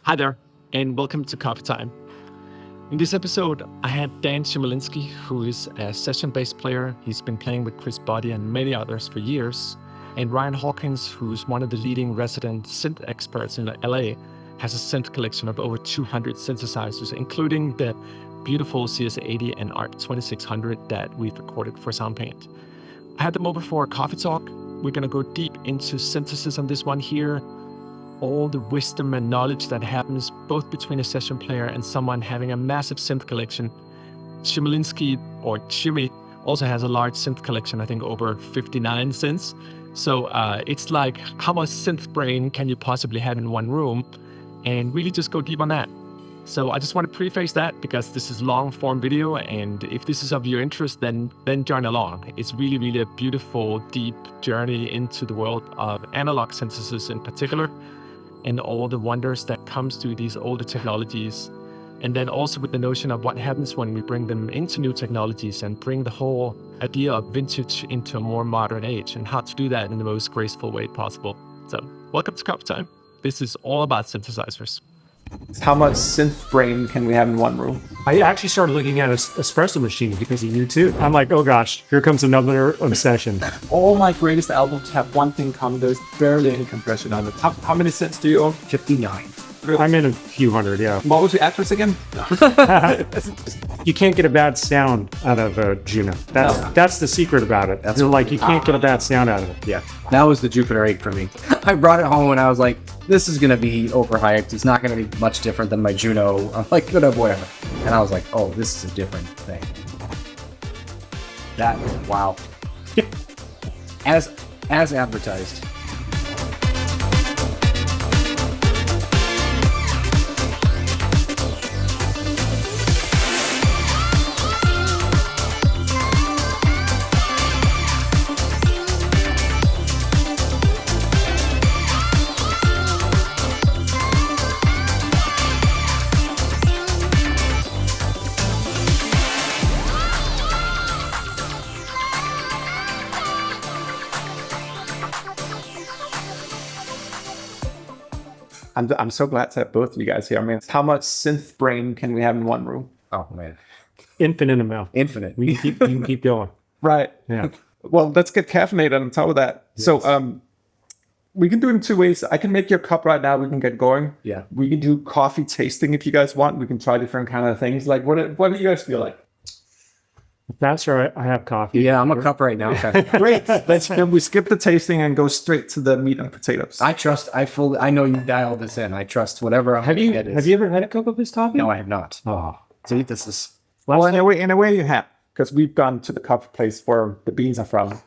Hi there, and welcome to Coffee Time. In this episode, I had Dan Chmielinski, who is a session bass player. He's been playing with Chris Botti and many others for years. And Ryan Hawkins, who's one of the leading resident synth experts in LA, has a synth collection of over 200 synthesizers, including the beautiful CS80 and ARP 2600 that we've recorded for Soundpaint. I had them over for a coffee talk. We're going to go deep into synthesis on this one here, all the wisdom and knowledge that happens both between a session player and someone having a massive synth collection. Chmielinski, or Chimy, also has a large synth collection, I think over 59 synths. So it's like, how much synth brain can you possibly have in one room? And really just go deep on that. So I just want to preface that because this is long form video, and if this is of your interest, then join along. It's really a beautiful, deep journey into the world of analog synthesis in particular, and all the wonders that comes to these older technologies. And then also with the notion of what happens when we bring them into new technologies and bring the whole idea of vintage into a more modern age, and how to do that in the most graceful way possible. So welcome to Coffee Time. This is all about synthesizers. How much synth brain can we have in one room? I actually started looking at an espresso machine because of you too. I'm like, oh gosh, here comes another obsession. All my greatest albums have one thing common: there's barely any compression on it. How many synths do you own? 59. I'm in a few hundred, yeah. What was the address again? You can't get a bad sound out of a Juno. That's the secret about it. They're like, you can't get a bad sound out of it. Yeah, that was the Jupiter 8 for me. I brought it home and I was like, this is going to be overhyped. It's not going to be much different than my Juno. I'm like, good up, whatever. And I was like, oh, this is a different thing. That, wow. As advertised. I'm so glad to have both of you guys here. I mean, how much synth brain can we have in one room? Oh, man. Infinite amount. Infinite. We can keep going. Right. Yeah. Well, let's get caffeinated on top of that. Yes. So we can do it in two ways. I can make your cup right now. We can get going. Yeah. We can do coffee tasting if you guys want. We can try different kind of things. Like, what do you guys feel like? If that's all right, I have coffee. Yeah, I'm a cup right now. Great. We skip the tasting and go straight to the meat and potatoes. I know you dialed this in. I trust whatever. Have you ever had a cup of this coffee? No, I have not. Oh. See, this is... Well, in a way you have, because we've gone to the coffee place where the beans are from.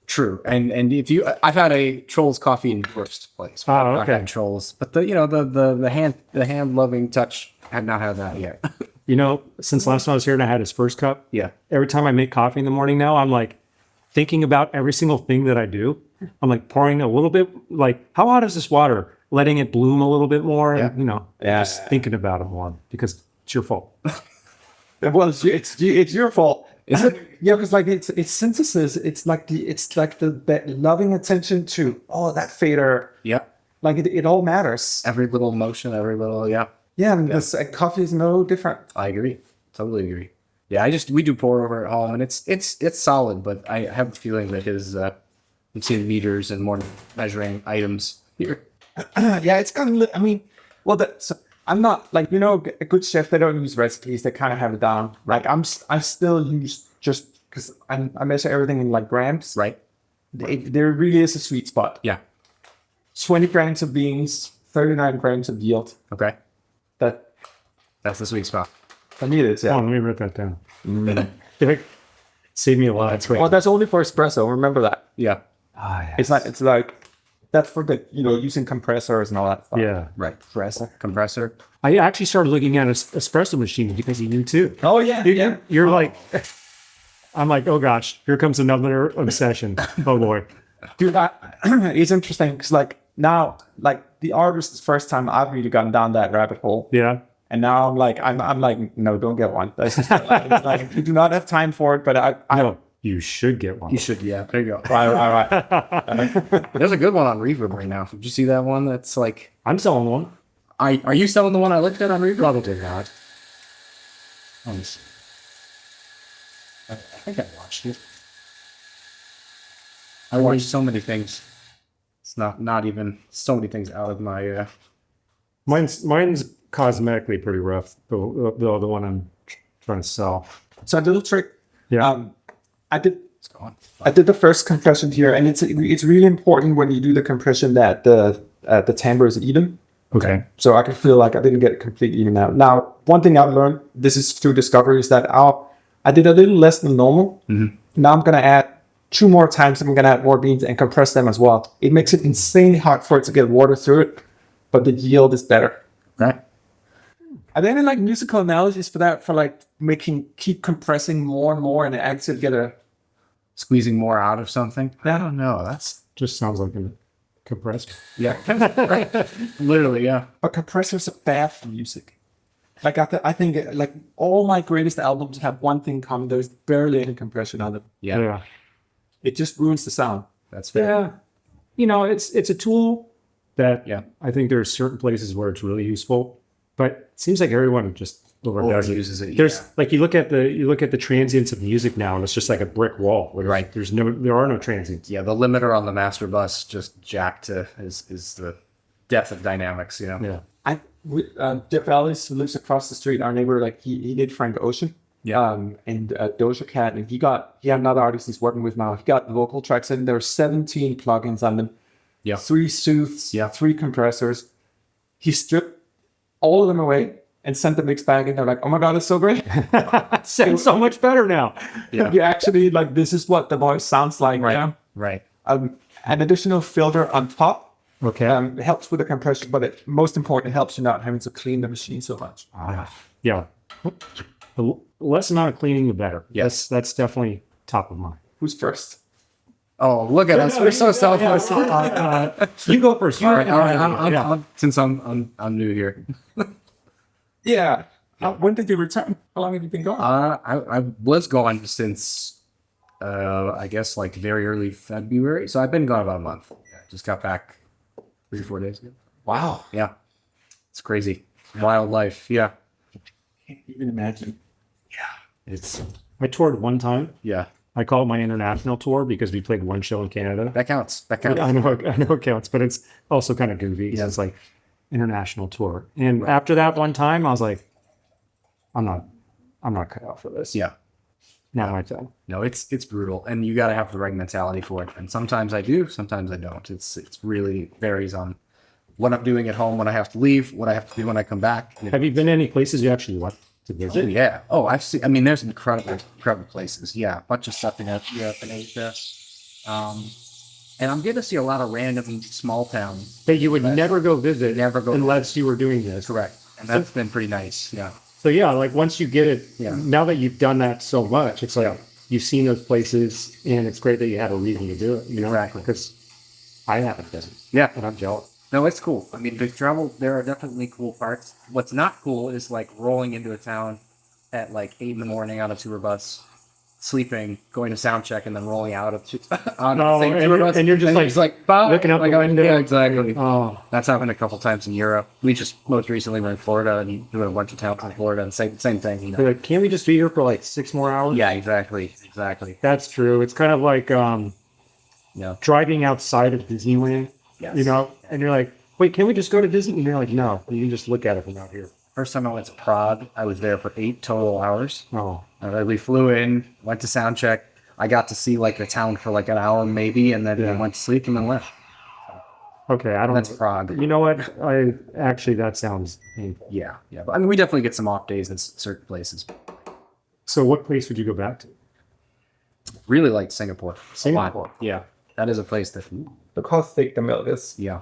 True. And if you... I've had a Troels coffee in first place. Oh, okay. I've had Troels. But the hand-loving touch, I have not had that yet. You know, since last time I was here and I had his first cup, yeah. Every time I make coffee in the morning now, I'm like thinking about every single thing that I do. I'm like pouring a little bit, like, how hot is this water? Letting it bloom a little bit more, yeah. And, just thinking about it more because it's your fault. Well, it's your fault. Is it? Yeah, because like it's synthesis. It's like the loving attention to that fader. Yeah. Like it all matters. Every little motion, every little Yeah, and this coffee is no different. I agree. Totally agree. Yeah, we do pour over at home, and it's solid, but I have a feeling that his you see the meters and more measuring items here. Yeah, it's kind of. I mean, I'm not like a good chef. They don't use recipes. They kind of have it down. Like I still use just because I measure everything in like grams. Right. There really is a sweet spot. Yeah. 20 grams of beans, 39 grams of yield. Okay. That's the sweet spot. For me, it is, yeah. Oh, let me write that down. Save me a lot. That's well, that's only for espresso. Remember that. Yeah. Yes. It's like that's for the using compressors and all that stuff. Yeah. Right. Compressor. I actually started looking at an espresso machine because of you too. Oh yeah. You're like, I'm like, oh gosh, here comes another obsession. Oh boy. Dude, it's interesting because like now, like the art was the first time I've really gone down that rabbit hole. Yeah. And now I'm like, no, don't get one. That's just like you do not have time for it. But I no, you should get one. You should, yeah. There you go. All right. There's a good one on Reverb right now. Did you see that one? That's like I'm selling one. Are you selling the one I looked at on Reverb? Probably not. Let me see. I think I watched it. I watched so many things. It's not even so many things out of my. Mine's cosmetically pretty rough. The one I'm trying to sell. So a little trick. Yeah. I did It's gone. I did the first compression here, and it's really important when you do the compression that the timbre is even. Okay. So I can feel like I didn't get it completely even out. Now, one thing I've learned, this is through discovery, is that I did a little less than normal. Mm-hmm. Now I'm gonna add 2 more times. I'm gonna add more beans and compress them as well. It makes it insanely hard for it to get water through it, but the yield is better. Right. Are there any like musical analogies for that? For like keep compressing more and more and actually get a Squeezing more out of something. I don't know. That's Just sounds like a compressor. yeah. Literally, yeah. But compressors are bad for music. Like I think like all my greatest albums have one thing common: there's barely any compression on them. Yeah. It just ruins the sound. That's fair. Yeah. You know, it's a tool that Yeah. I think there are certain places where it's really useful, but it seems like everyone just overdoes Overuses it, There's yeah. like you look at the transients of music now, and it's just like a brick wall. Where Right. There are no transients. Yeah, the limiter on the master bus just jacked to is the death of dynamics, you know? Yeah. Jeff Ellis, who lives across the street, our neighbor, like he did Frank Ocean, and Doja Cat, and he had another artist he's working with now. He got the vocal tracks in. There are 17 plugins on them. Yeah. 3 sooths, Yeah. 3 compressors. He stripped all of them away and sent the mix back, and they're like, "Oh my god, it's so great!" It sounds so much better now. Yeah. You actually like this is what the voice sounds like. Right. Yeah. Right. An additional filter on top Okay. helps with the compression, but most important, it helps you not having to clean the machine so much. Yeah. The less amount of cleaning, the better. Yes. That's definitely top of mind. Who's first? Oh, look at us. We're so selfless. You go first. All right. Since I'm new here. Yeah. When did you return? How long have you been gone? I was gone since I guess like very early February. So I've been gone about a month. Yeah, just got back 3 or 4 days ago. Wow. Yeah. It's crazy. Wild life. Yeah. Can't even imagine. I toured one time. Yeah. I call it my international tour because we played one show in Canada. That counts. That counts. I know it counts, but it's also kind of goofy. Yeah. It's like international tour. And after that one time, I was like, I'm not cut out for this. Yeah. Now my time. No, it's brutal, and you got to have the right mentality for it. And sometimes I do, sometimes I don't. It's really varies on what I'm doing at home when I have to leave, what I have to do when I come back. Have you been to any places you actually want to visit? Yeah. Oh, I've seen. I mean, there's incredible places. Yeah, a bunch of stuff in Europe and Asia. And I'm getting to see a lot of random small towns. That you would never go visit, Never go unless you were doing this. Correct, and that's been pretty nice. Yeah. So yeah, like once you get it, Yeah. now that you've done that so much, it's like Yeah. you've seen those places, and it's great that you had a reason to do it. You know, Exactly. because I haven't been, Yeah. and I'm jealous. No, it's cool. I mean, the travel, there are definitely cool parts. What's not cool is like rolling into a town at like 8 in the morning on a tour bus, sleeping, going to sound check, and then rolling out of on the same and tour you're- bus. and you're just like, bye. looking out the Like, window. Yeah, exactly. Oh, That's happened a couple times in Europe. We just most recently were in Florida and doing a bunch of towns in Florida, and same thing. You know? they're like, can't we just be here for like 6 more hours? Yeah, exactly. That's true. It's kind of like Yeah. driving outside of Disneyland, Yes. you know, and you're like, wait, can we just go to Disney? And you're like, no, you can just look at it from out here. First time I went to Prague, I was there for 8 total hours. Oh, We flew in, went to sound check. I got to see like the town for like an hour maybe, and then went to sleep and then left. okay. I don't. That's Prague. You know what? That sounds painful. Yeah. But I mean, we definitely get some off days in certain places. So, what place would you go back to? Really like Singapore. Singapore. A lot. Yeah. That is a place that. Look how thick the milk is. Yeah.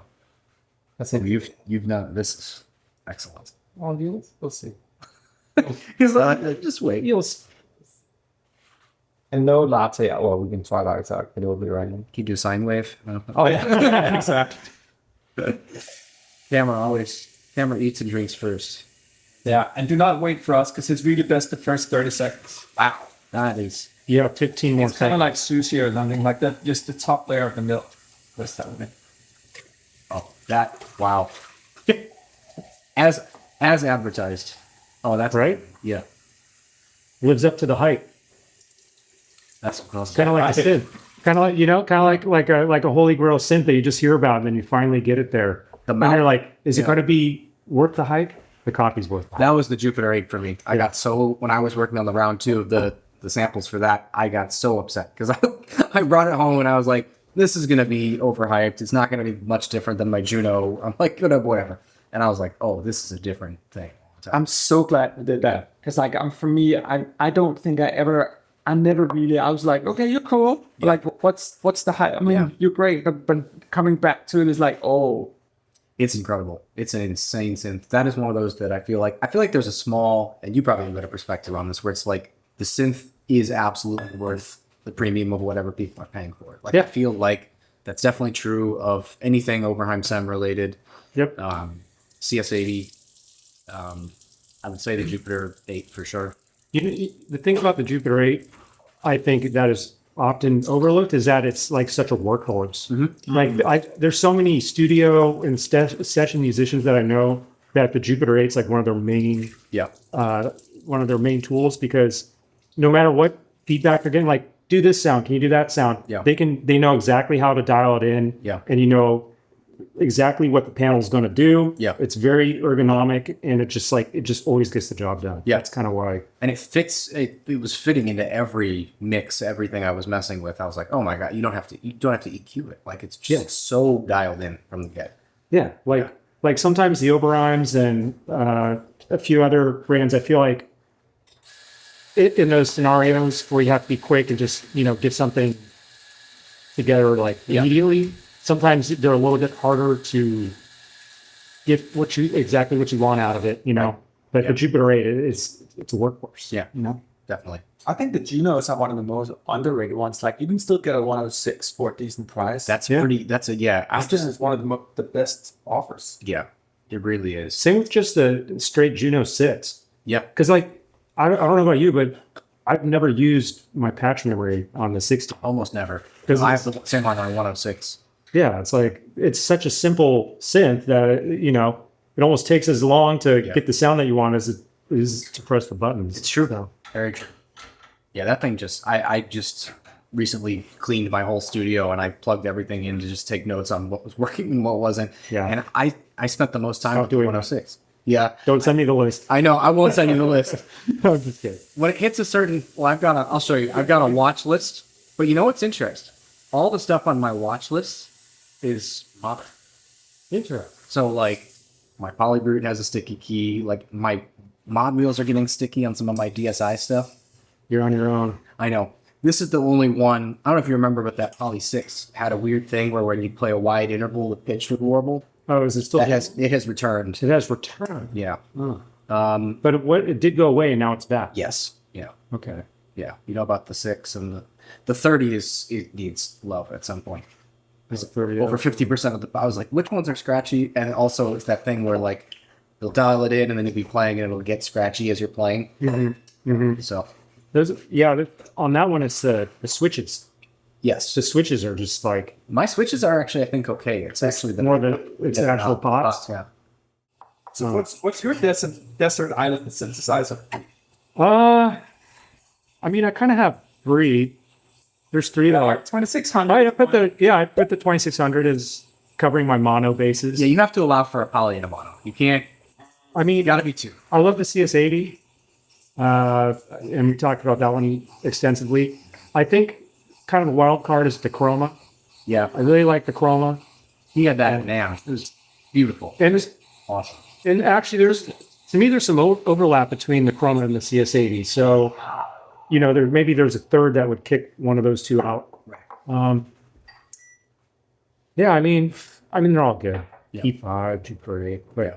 That's it. You've done this is excellent. Oh, we'll see. Just wait. And no latte. Well, we can try latte. It will be right now. Can you do sine wave? Oh yeah, exactly. Camera eats and drinks first. Yeah, and do not wait for us because it's really best the first 30 seconds. Wow. That is. Yeah, 15 more It's kind of seconds. like sushi or something like that. Just the top layer of the milk. That's that one. Oh, that. Wow. as advertised. Oh, that's right? Yeah, Lives up to the hype. that's awesome. Kind of like a synth. Kind of like, like a holy grail synth that you just hear about and then you finally get it there. And you're like, is it going to be worth the hype? The copy's worth the hype. That was the Jupiter 8 for me. I got so, when I was working on the round 2 of the samples for that, I got so upset because I brought it home and I was like, this is going to be overhyped. It's not going to be much different than my Juno. I'm like, whatever. And I was like, oh, this is a different thing. I'm so glad I did that. Because like for me, I don't think I never really, I was like, okay, you're cool. Yeah. Like what's the hype? I mean, you're great. But coming back to it is like, oh. It's incredible. It's an insane synth. That is one of those that I feel like there's a small, and you probably have a better perspective on this, where it's like the synth is absolutely worth the premium of whatever people are paying for it. Like I feel like that's definitely true of anything Oberheim Sem related. Yep. CS80. I would say the Jupiter 8 for sure. The thing about the Jupiter 8, I think that is often overlooked, is that it's like such a workhorse. Mm-hmm. Like there's so many studio and session musicians that I know that the Jupiter 8 is like one of their main tools, because no matter what feedback they're getting, like, do this sound, can you do that sound? Yeah. They know exactly how to dial it in. Yeah. And you know exactly what the panel is going to do. Yeah. It's very ergonomic, and it just always gets the job done. Yeah. That's kind of why. And it fits. It was fitting into every mix, everything I was messing with. I was like, oh my god, you don't have to EQ it. Like it's just so dialed in from the get. Yeah. Like sometimes the Oberheims and a few other brands, I feel like in those scenarios where you have to be quick and just, get something together like immediately, sometimes they're a little bit harder to get exactly what you want out of it, But the Jupiter 8, it's a workhorse. Yeah, definitely. I think the Junos are one of the most underrated ones. Like you can still get a 106 for a decent price. That's pretty. That's I think it's one of the best offers. Yeah, it really is. Same with just the straight Juno 6. Yeah, because I don't know about you, but I've never used my patch memory on the 60. Almost never. Because I have the same one on 106. Yeah, it's such a simple synth that it almost takes as long to get the sound that you want as it is to press the buttons. It's true though. Very true. Yeah, that thing I just recently cleaned my whole studio and I plugged everything in to just take notes on what was working and what wasn't. Yeah. And I spent the most time with doing 106. Yeah. Don't send me the list. I know. I won't send you the list. I'm just kidding. When it hits a certain, I'll show you. I've got a watch list. But you know what's interesting? All the stuff on my watch list is modern. Interesting. So like my Polybrute has a sticky key. Like my mod wheels are getting sticky on some of my DSI stuff. You're on your own. I know. This is the only one. I don't know if you remember, but that Poly 6 had a weird thing where when you play a wide interval, the pitch would warble. Oh, is it still? It has returned. It has returned. Yeah. Oh. But it did go away and now it's back. Yes. Yeah. Okay. Yeah. You know about the 6 and the 30 it needs love at some point. Is it 30? Over 50% of I was like, which ones are scratchy? And also it's that thing where like you'll dial it in and then you'll be playing and it'll get scratchy as you're playing. Mm-hmm. Mm-hmm. So on that one it's the switches. yes, The switches are just like my switches are actually I think okay. It's actually it's actual pots. Yeah. So what's your desert island synthesizer? I mean I kind of have 3. There's 3 that are 2600. I put the 2600 as covering my mono bases. Yeah, you have to allow for a poly and a mono. You can't. I mean, You got to be 2. I love the CS80, and we talked about that one extensively. I think kind of a wild card is the chroma. Yeah, I really like the chroma, he had that now. It was beautiful. Awesome. And actually, there's some overlap between the chroma and the CS80. So, there's a third that would kick one of those 2 out. Right. Yeah, I mean they're all good. Yeah. P5, G3, but Yeah.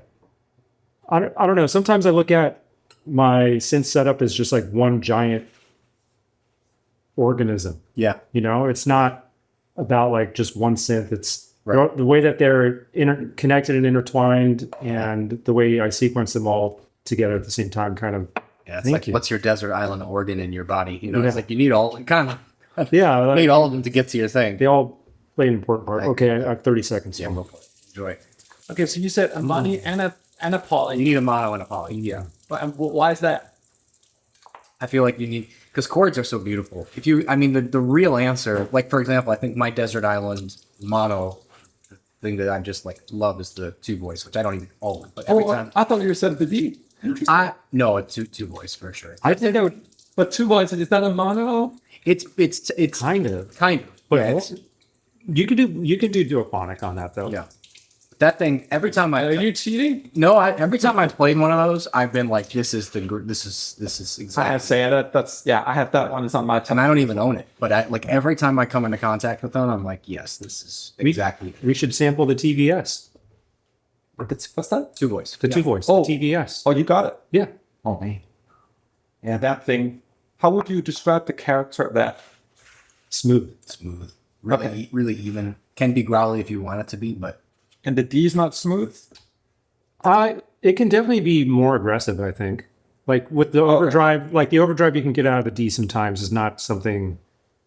I don't know. Sometimes I look at my synth setup as just like one giant organism. Yeah. It's not about like just one synth. It's Right. the way that they're connected and intertwined, and the way I sequence them all together at the same time. Kind of. Yeah. It's Thank like you. what's your desert island organ in your body? Yeah. It's like you need all Yeah, need all of them to get to your thing. they all play an important part. Okay, I have 30 seconds. Yeah. So. Go for it. Enjoy. Okay, so you said a money and And a poly. You need a mono and a poly. Yeah. But why is that? I feel like you need, because chords are so beautiful. If you, I mean, the real answer, like for example, I think my Desert Island mono thing that I just like love is the two voice, which I don't even own. But every time I thought you said the D. no, it's two voice for sure. I think that would, but 2 voices, is that a mono? It's Kind of. But Yeah, you could do duophonic on that though. yeah. That thing, every time Are you cheating? every time I've played one of those, I've been like, this is I exactly. have to say that's I have that one. It's on my And I don't even own it, but like every time I come into contact with them, I'm like, yes, this is exactly We should sample the TVS, What's that? two voice. the two voice, Oh. the TVS. Oh, you got it. Yeah. Oh man. Yeah, that thing. How would you describe the character of that? Smooth. Smooth, really, Okay. really even. Can be growly if you want it to be, but And the D is not smooth. It can definitely be more aggressive, I think. Like with the overdrive, like the overdrive you can get out of the D sometimes is not something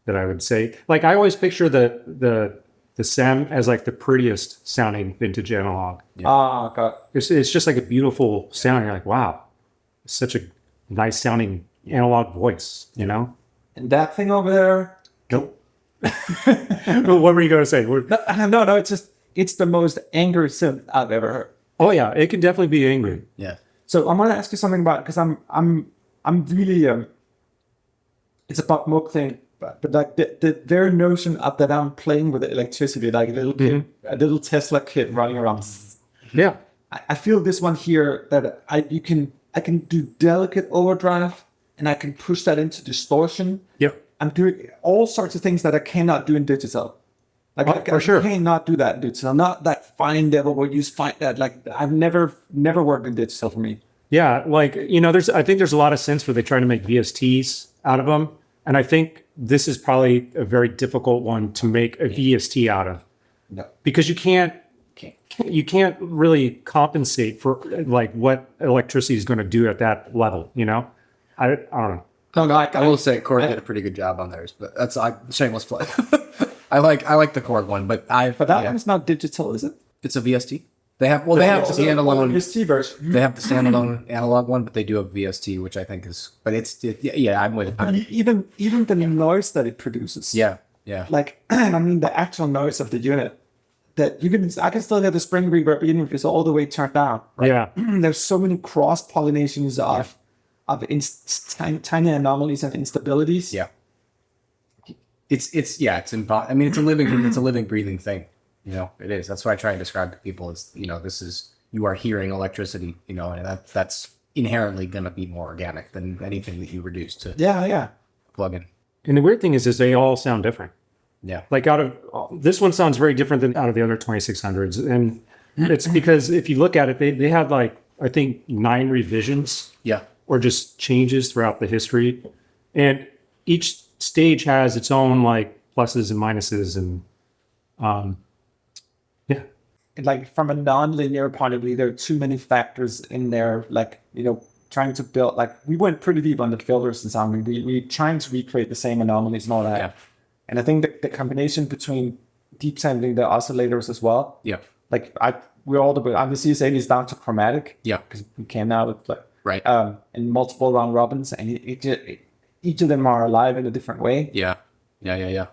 that I would say. Like I always picture the SEM as like the prettiest sounding vintage analog. God. It's just like a beautiful sound. You're like, wow, it's such a nice sounding analog voice, you know? And that thing over there. Nope. What were you going to say? No. It's the most angry synth I've ever heard. Oh yeah, it can definitely be angry. yeah. So I'm gonna ask you something about because I'm really it's a pop mook thing, but like the very notion of that I'm playing with electricity, like a little kid, a little Tesla kid running around. Yeah. I feel this one here that I can do delicate overdrive and I can push that into distortion. Yep. I'm doing all sorts of things that I cannot do in digital. Like For sure. I cannot do that in digital. Not that fine level where you find that. Like I've never worked in digital for me. Yeah, like I think there's a lot of synths where they try to make VSTs out of them, and I think this is probably a very difficult one to make a VST out of. No. Because you can't really compensate for like what electricity is going to do at that level. You know, I don't know. No, I will say Korg did a pretty good job on theirs, but that's shameless plug. I like the Korg one, but But that one's not digital, is it? it's a VST. They have the standalone. VST version. They have the standalone analog one, but they do have VST, which I think is. But yeah, I'm with it. And even the noise that it produces. Yeah. Like I mean the actual noise of the unit. That I can still hear the spring reverb even if it's all the way turned down. Yeah, There's so many cross pollinations of tiny anomalies and instabilities. Yeah. It's I mean, it's a living, breathing thing. You know, it is. That's what I try and describe to people is, you are hearing electricity, and that's inherently going to be more organic than anything that you reduce to Yeah. plug in. and the weird thing is they all sound different. Yeah. Like this one sounds very different than out of the other 2600s, and it's because if you look at it, they had like I think 9 revisions. Yeah. Or just changes throughout the history, and each stage has its own like pluses and minuses, and yeah. Like from a non-linear point of view, there are too many factors in there. Like trying to build like we went pretty deep on the filters and sound. We trying to recreate the same anomalies and all that. Yeah. And I think the combination between deep sampling the oscillators as well. Yeah. Like we're all the CS80 is down to chromatic. Yeah. Because we came out with like Right. and multiple round robins, and each of them are alive in a different way. Yeah. We're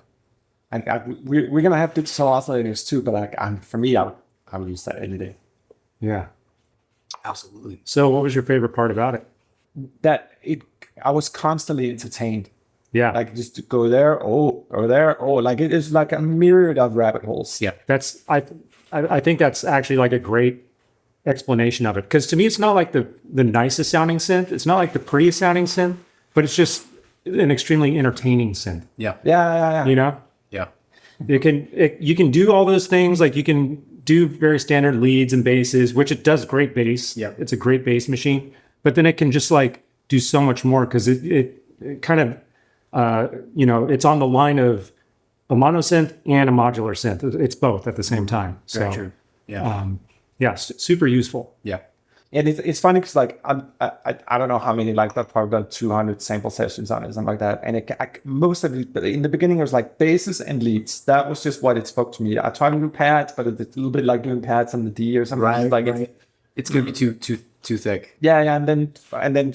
gonna have digital oscillators too, but like for me, I would use that any day. Yeah. Absolutely. So what was your favorite part about it? I was constantly entertained. Yeah. Like just to go there, like it is like a myriad of rabbit holes. Yeah. That's I think that's actually like a great explanation of it, because to me it's not like the nicest sounding synth, it's not like the prettiest sounding synth, but it's just an extremely entertaining synth. Yeah. Yeah. You know, Yeah. you can do all those things, like you can do very standard leads and basses, which it does great bass. Yeah. It's a great bass machine, but then it can just like do so much more because it kind of it's on the line of a monosynth and a modular synth. It's both at the same time. So Very true. Yeah. super useful. Yeah. And it's funny because like I don't know how many, like I've probably done 200 sample sessions on it, something like that. And most of it, in the beginning, it was like basses and leads. That was just what it spoke to me. I tried to do pads, but it's a little bit like doing pads on the D or something. Right, Like right. It's gonna be too thick. Yeah, and then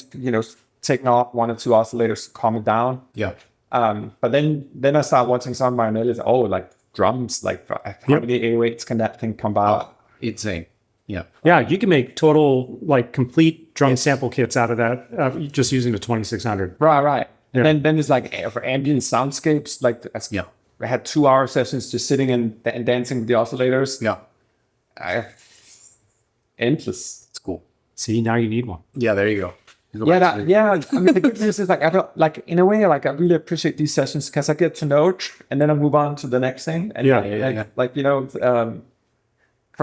taking off 1 or 2 oscillators to calm it down. Yeah. But then I started watching some of my analysis. Oh, like drums, like how many 808s can that thing come out? Insane. Yeah. Yeah, you can make total, like, complete drum sample kits out of that just using the 2600. Right. Yeah. And then it's like for ambient soundscapes, like I had 2-hour sessions just sitting and dancing with the oscillators. Yeah. Endless. It's cool. See, now you need one. Yeah, there you go. Yeah. I mean, the good news is, like, I don't, like, in a way, like, I really appreciate these sessions because I get to know it, and then I move on to the next thing. And like,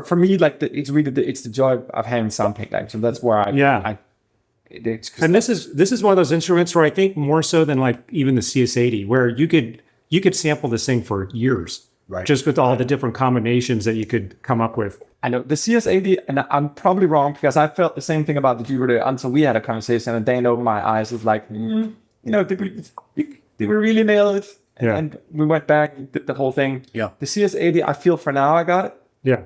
for me, like, it's really it's the joy of having Soundpaint. Like, so that's where and this is one of those instruments where I think more so than, like, even the CS80, where you could sample this thing for years, right? Just with all the different combinations that you could come up with. I know the CS80, and I'm probably wrong because I felt the same thing about the Jupiter until we had a conversation, and Dan opened my eyes. It's like, did we really nail it? Yeah. And we went back and did the whole thing. Yeah. The CS80, I feel for now I got it. Yeah.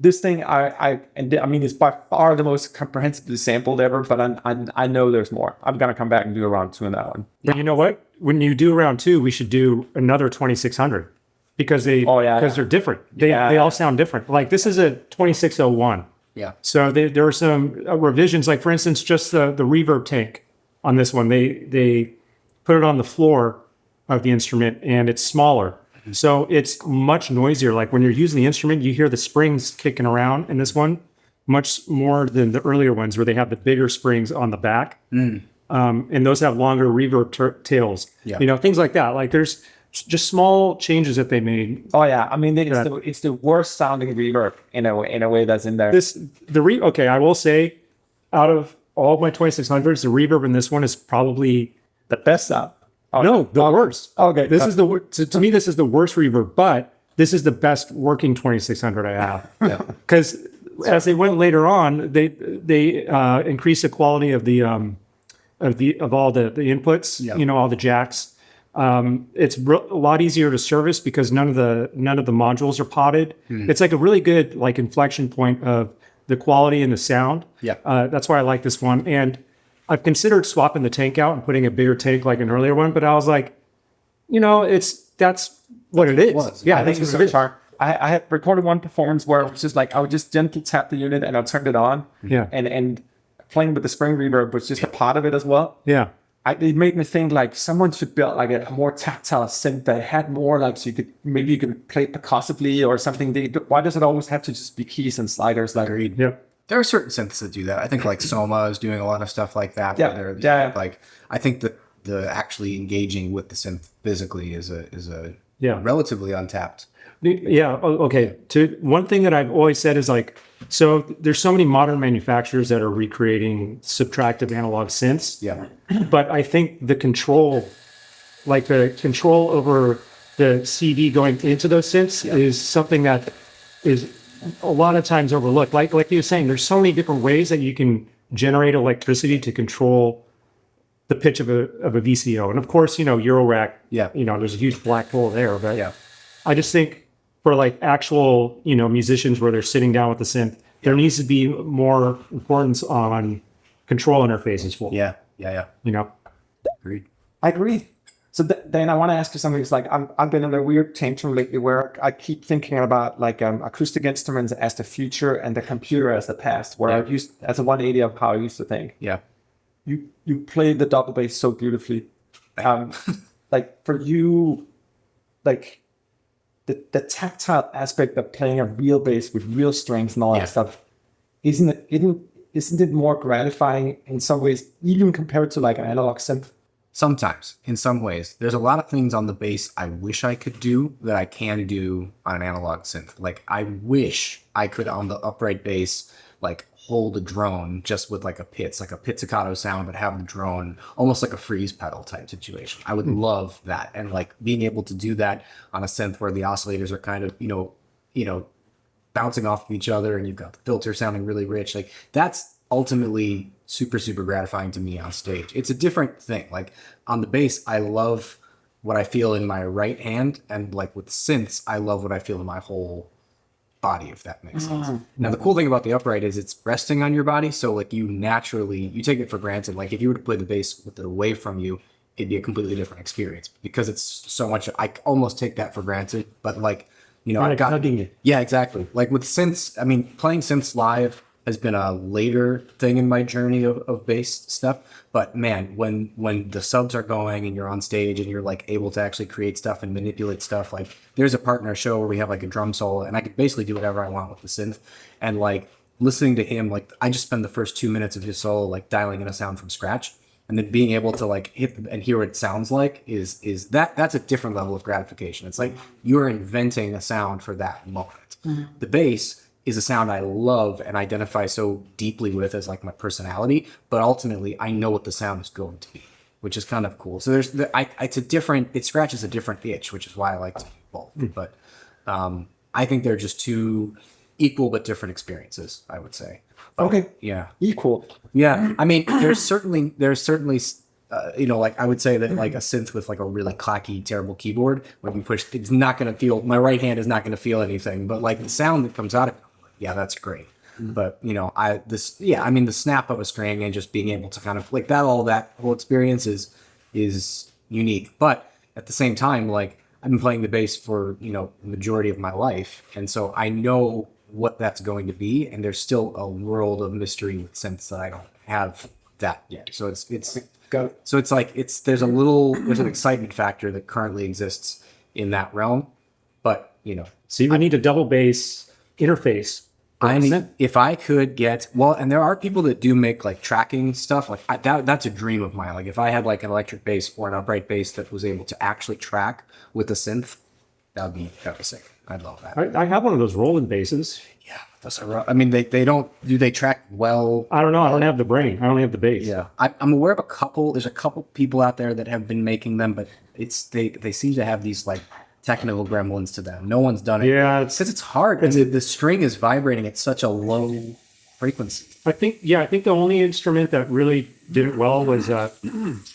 This thing, I mean, it's by far the most comprehensively sampled ever, but I know there's more. I'm gonna come back and do a round 2 on that one. But you know what? When you do round 2, we should do another 2600 because they're different. They all sound different. Like, this is a 2601. Yeah. So there are some revisions. Like, for instance, just the reverb tank on this one. They put it on the floor of the instrument, and it's smaller. So it's much noisier. Like, when you're using the instrument, you hear the springs kicking around in this one much more than the earlier ones where they have the bigger springs on the back. And those have longer reverb tails. Yeah. Things like that. Like, there's just small changes that they made. Oh yeah, I mean, it's the worst sounding reverb in a way that's in there. I will say, out of all of my 2600s, the reverb in this one is probably the best sound. Worst. Okay. This is to me, this is the worst reverb, but this is the best working 2600 I have. Yeah. Because as they went later on, they increased the quality of all the inputs, all the jacks. It's a lot easier to service because none of the modules are potted. It's like a really good, like, inflection point of the quality and the sound. Yeah. That's why I like this one. And I've considered swapping the tank out and putting a bigger tank like an earlier one, but I was like, that's what it is. Yeah, I think it's a guitar. I had recorded one performance where it was just like I would just gently tap the unit and I turned it on. Yeah. And playing with the spring reverb was just a part of it as well. Yeah. It made me think like someone should build like a more tactile synth that had more, like, so you could play percussively or something. Why does it always have to just be keys and sliders? Like, Yeah. There are certain synths that do that. I think, like, Soma is doing a lot of stuff like that. Yeah. Like, I think that the actually engaging with the synth physically is a relatively untapped. Yeah. Okay. One thing that I've always said is, like, so there's so many modern manufacturers that are recreating subtractive analog synths. Yeah. But I think the control over the CD going into those synths is something that is a lot of times overlooked. Like you were saying, there's so many different ways that you can generate electricity to control the pitch of a VCO. And of course, Eurorack, there's a huge black hole there. But I just think for, like, actual, musicians where they're sitting down with the synth, there needs to be more importance on control interfaces for. Yeah. Agreed. I agree. So then I want to ask you something. It's like I've been in a weird tantrum lately where I keep thinking about, like, acoustic instruments as the future and the computer as the past, where I used as a 180 of how I used to think. Yeah. You play the double bass so beautifully. Like, for you, like, the tactile aspect of playing a real bass with real strings and all that stuff, isn't it more gratifying in some ways, even compared to, like, an analog synth? Sometimes, in some ways. There's a lot of things on the bass I wish I could do that I can do on an analog synth. Like, I wish I could, on the upright bass, like, hold a drone just with, like, a pizzicato sound, but have the drone almost like a freeze pedal type situation. I would love that. And, like, being able to do that on a synth where the oscillators are kind of, bouncing off of each other and you've got the filter sounding really rich. Like, that's ultimately super, super gratifying to me on stage. It's a different thing. Like, on the bass, I love what I feel in my right hand. And, like, with synths, I love what I feel in my whole body, if that makes sense. Now, the cool thing about the upright is it's resting on your body. So like you take it for granted. Like if you were to play the bass with it away from you, it'd be a completely different experience because it's so much. I almost take that for granted, but like, you know, Like hugging it. yeah, exactly. Like with synths, I mean, playing synths live has been a later thing in my journey of bass stuff. But man, when the subs are going and you're on stage and you're like able to actually create stuff and manipulate stuff, like there's a part in our show where we have like a drum solo and I can basically do whatever I want with the synth. And like listening to him, like I just spend the first 2 minutes of his solo like dialing in a sound from scratch. And then being able to like hit and hear what it sounds like that's a different level of gratification. It's like you're inventing a sound for that moment. The bass is a sound I love and identify so deeply with as like my personality, but ultimately I know what the sound is going to be, which is kind of cool. So it scratches a different itch, which is why I like to do both. But I think they're just two equal but different experiences, I would say. But, Okay. yeah. Equal. Yeah. I mean, there's certainly, you know, like I would say that like a synth with like a really clacky, terrible keyboard, when you push, it's not going to feel, my right hand is not going to feel anything, but like the sound that comes out of it, yeah, that's great. But you know, the snap of a string and just being able to kind of like that whole experience is unique. But at the same time, like I've been playing the bass for, you know, the majority of my life. And so I know what that's going to be. And there's still a world of mystery with synths that I don't have that yet. So there's an excitement factor that currently exists in that realm. But, you know, So you would need a double bass interface. if I could and there are people that do make like tracking stuff like that's a dream of mine. Like if I had like an electric bass or an upright bass that was able to actually track with a synth, that'd be sick. I'd love that. I have one of those rolling basses. Yeah, that's I mean, they track well? I don't know. I don't have the brain. I only have the bass. Yeah, I'm aware of there's a couple people out there that have been making them, but they seem to have these like technical gremlins to them. No one's done it. Yeah, because it's hard. And the string is vibrating at such a low frequency. I think the only instrument that really did it well was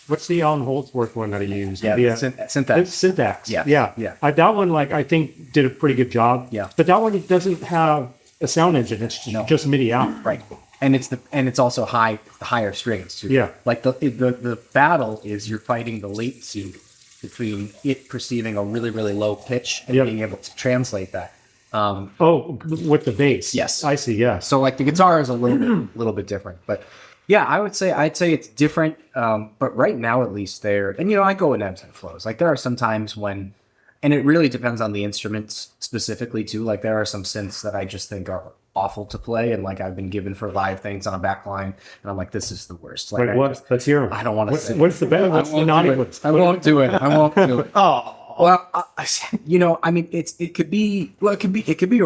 what's the Alan Holdsworth one that I used? Yeah, synth-heads. Synth-heads. Yeah. That one, like, I think did a pretty good job. Yeah. But that one doesn't have a sound engine. It's just MIDI out. Right. And it's also higher strings too. Yeah. Like the battle is you're fighting the latency between it perceiving a really, really low pitch and being able to translate that. With the bass. Yes. I see, yeah. So like the guitar is a little bit different. But yeah, I'd say it's different. But right now at least and you know, I go in ebbs and flows. Like there are some times when, and it really depends on the instruments specifically too. Like there are some synths that I just think are awful to play, and like I've been given for live things on a back line, and I'm like, this is the worst. Like, let's hear them. I don't want to say. What's the best? What's the naughty ones? I won't do it. Oh. Well, you know, I mean, it could be a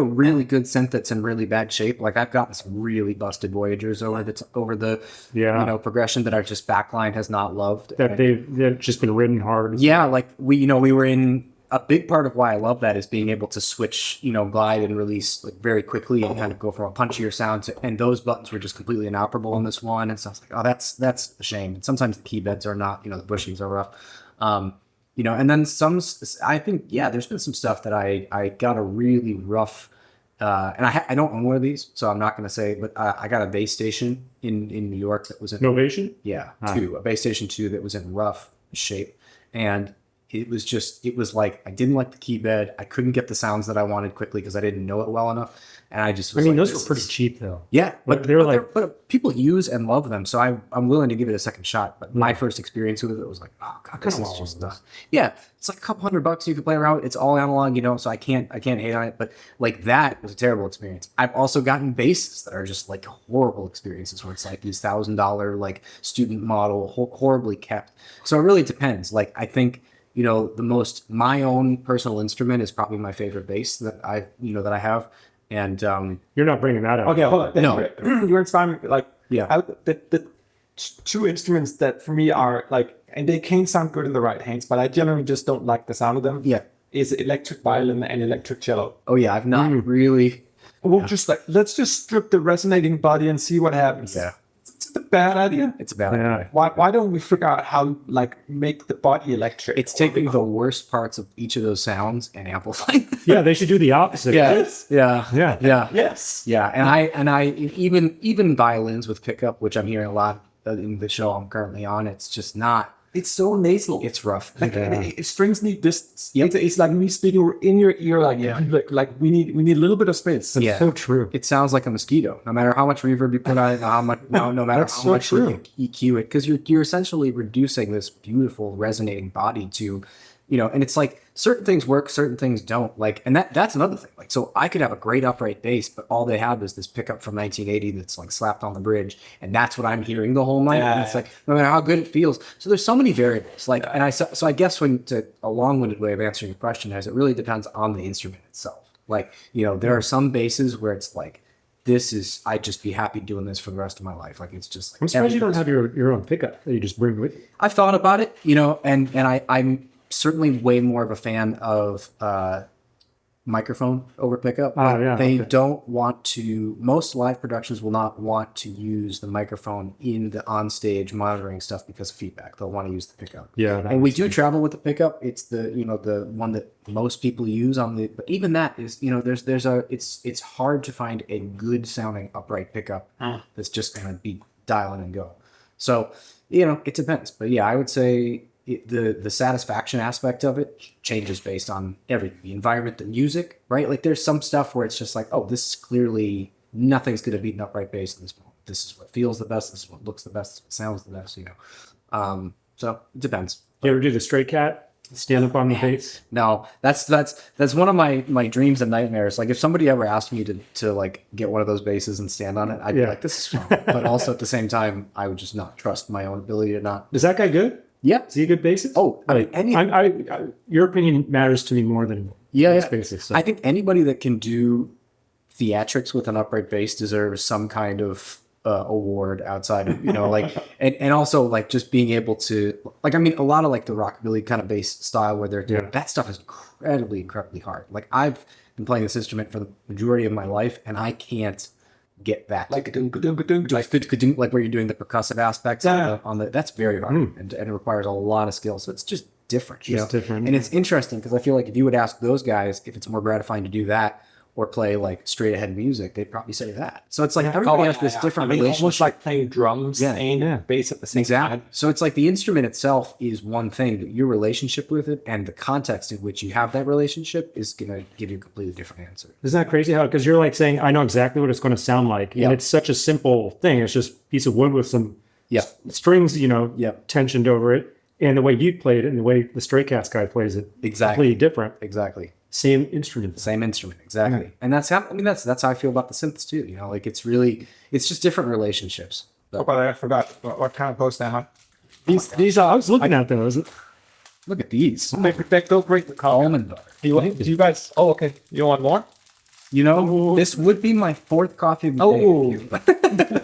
really good synth that's in really bad shape. Like I've gotten some really busted Voyagers over the you know, progression that our just backline has not loved. That they've just been ridden hard. Yeah, like we were in. A big part of why I love that is being able to switch, you know, glide and release like very quickly and kind of go from a punchier sound to, and those buttons were just completely inoperable on this one. And so I was like, oh, that's a shame. And sometimes the key beds are not, you know, the bushings are rough. You know, and then I think, yeah, there's been some stuff that I got a really rough, and I don't own one of these, so I'm not going to say, but I got a bass station in New York that was in Novation? Yeah, a bass station 2 that was in rough shape. And it was like, I didn't like the key bed. I couldn't get the sounds that I wanted quickly because I didn't know it well enough. And I just was those were pretty cheap though. Yeah. But people use and love them. So I'm willing to give it a second shot. But my first experience with it was like, oh God, this is just nuts. Yeah. It's like a couple $100 you can play around with. It's all analog, you know, so I can't hate on it. But like that was a terrible experience. I've also gotten basses that are just like horrible experiences where it's like these $1,000 like student model, horribly kept. So it really depends. Like I think, you know, my own personal instrument is probably my favorite bass that I have. And you're not bringing that out. Okay, hold on. No. You're inspiring me. Like, yeah. The two instruments that for me are like, and they can sound good in the right hands, but I generally just don't like the sound of them. Yeah. Is electric violin and electric cello. Oh yeah, I've not really. We'll just let's just strip the resonating body and see what happens. Yeah. It's a bad idea. It's a bad idea. Why don't we figure out how like make the body electric? It's taking the worst parts of each of those sounds and amplifying them. Yeah, they should do the opposite. Yes. Yeah. Yeah. Yeah. Yes. Yeah. And I even violins with pickup, which I'm hearing a lot in the show I'm currently on, it's just not. It's so nasal. It's rough. Like strings need distance. Yep. It's like me speaking in your ear. Like we need a little bit of space. Yeah. So true. It sounds like a mosquito. No matter how much reverb you put on it, no matter That's how so much true. you EQ it, because you're essentially reducing this beautiful resonating body to, and it's like certain things work, certain things don't. Like, and that's another thing. Like, so I could have a great upright bass, but all they have is this pickup from 1980 that's like slapped on the bridge, and that's what I'm hearing the whole night. And it's like no matter how good it feels. So there's so many variables. Like, and so I guess a long-winded way of answering your question is it really depends on the instrument itself. Like, there are some basses where it's like, I'd just be happy doing this for the rest of my life. Like, it's just like, I'm surprised you don't have your own pickup that you just bring with you. I've thought about it, and I'm certainly way more of a fan of microphone over pickup. They don't want to, most live productions will not want to use the microphone in the onstage monitoring stuff because of feedback. They'll want to use the pickup. Yeah. And we do travel with the pickup. It's the one that most people use but even that is, it's hard to find a good sounding upright pickup that's just going to be dialing and go. So, it depends. But yeah, I would say the satisfaction aspect of it changes based on everything, the environment, the music, right? Like there's some stuff where it's just like, oh, this is clearly nothing's going to beat an upright bass in this moment. This is what feels the best. This is what looks the best. This is what sounds the best, So it depends. You ever do the straight cat? Stand up on the bass? No, that's one of my dreams and nightmares. Like if somebody ever asked me to like get one of those basses and stand on it, I'd be like, this is fun. But also at the same time, I would just not trust my own ability to not. Is that guy good? Yeah. Is he a good bassist? Oh, your opinion matters to me more than bassist. So. I think anybody that can do theatrics with an upright bass deserves some kind of award outside of, and also like just being able to, like, I mean, a lot of like the rockabilly kind of bass style where they're doing that stuff is incredibly hard. Like I've been playing this instrument for the majority of my life and I can't get that like like where you're doing the percussive aspects on the that's very hard and it requires a lot of skill, so it's just different, different. And it's interesting because I feel like if you would ask those guys if it's more gratifying to do that or play like straight ahead music, they'd probably say that. So it's like everybody has this different relationship. Almost like playing drums and bass at the same time. So it's like the instrument itself is one thing, but your relationship with it and the context in which you have that relationship is going to give you a completely different answer. Isn't that crazy? Because you're like saying, I know exactly what it's going to sound like. And it's such a simple thing. It's just a piece of wood with some strings, tensioned over it. And the way you played it and the way the Stray Cats guy plays it, completely different. Exactly. Same instrument, exactly. Yeah. And that's how I feel about the synths too. Like it's just different relationships. Oh, but I forgot what kind of post I have. These are, I was looking at those. Look at these. They'll break the almond bar. Do you guys? Oh, okay. You want more? This would be my fourth coffee of the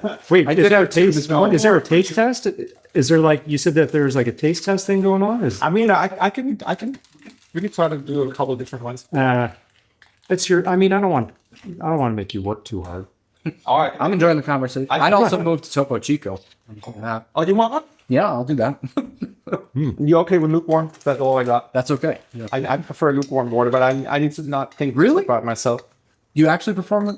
day. Wait, is there a taste? Is there a taste test? Is there like you said that there's like a taste test thing going on? I mean, I can. We can try to do a couple of different ones. It's your. I mean, I don't want to make you work too hard. All right, I'm enjoying the conversation. I'd also move to Topo Chico. Oh, you want one? Yeah, I'll do that. You okay with lukewarm? That's all I got. That's okay. Yeah. I prefer lukewarm water, but I need to not think about myself. You actually prefer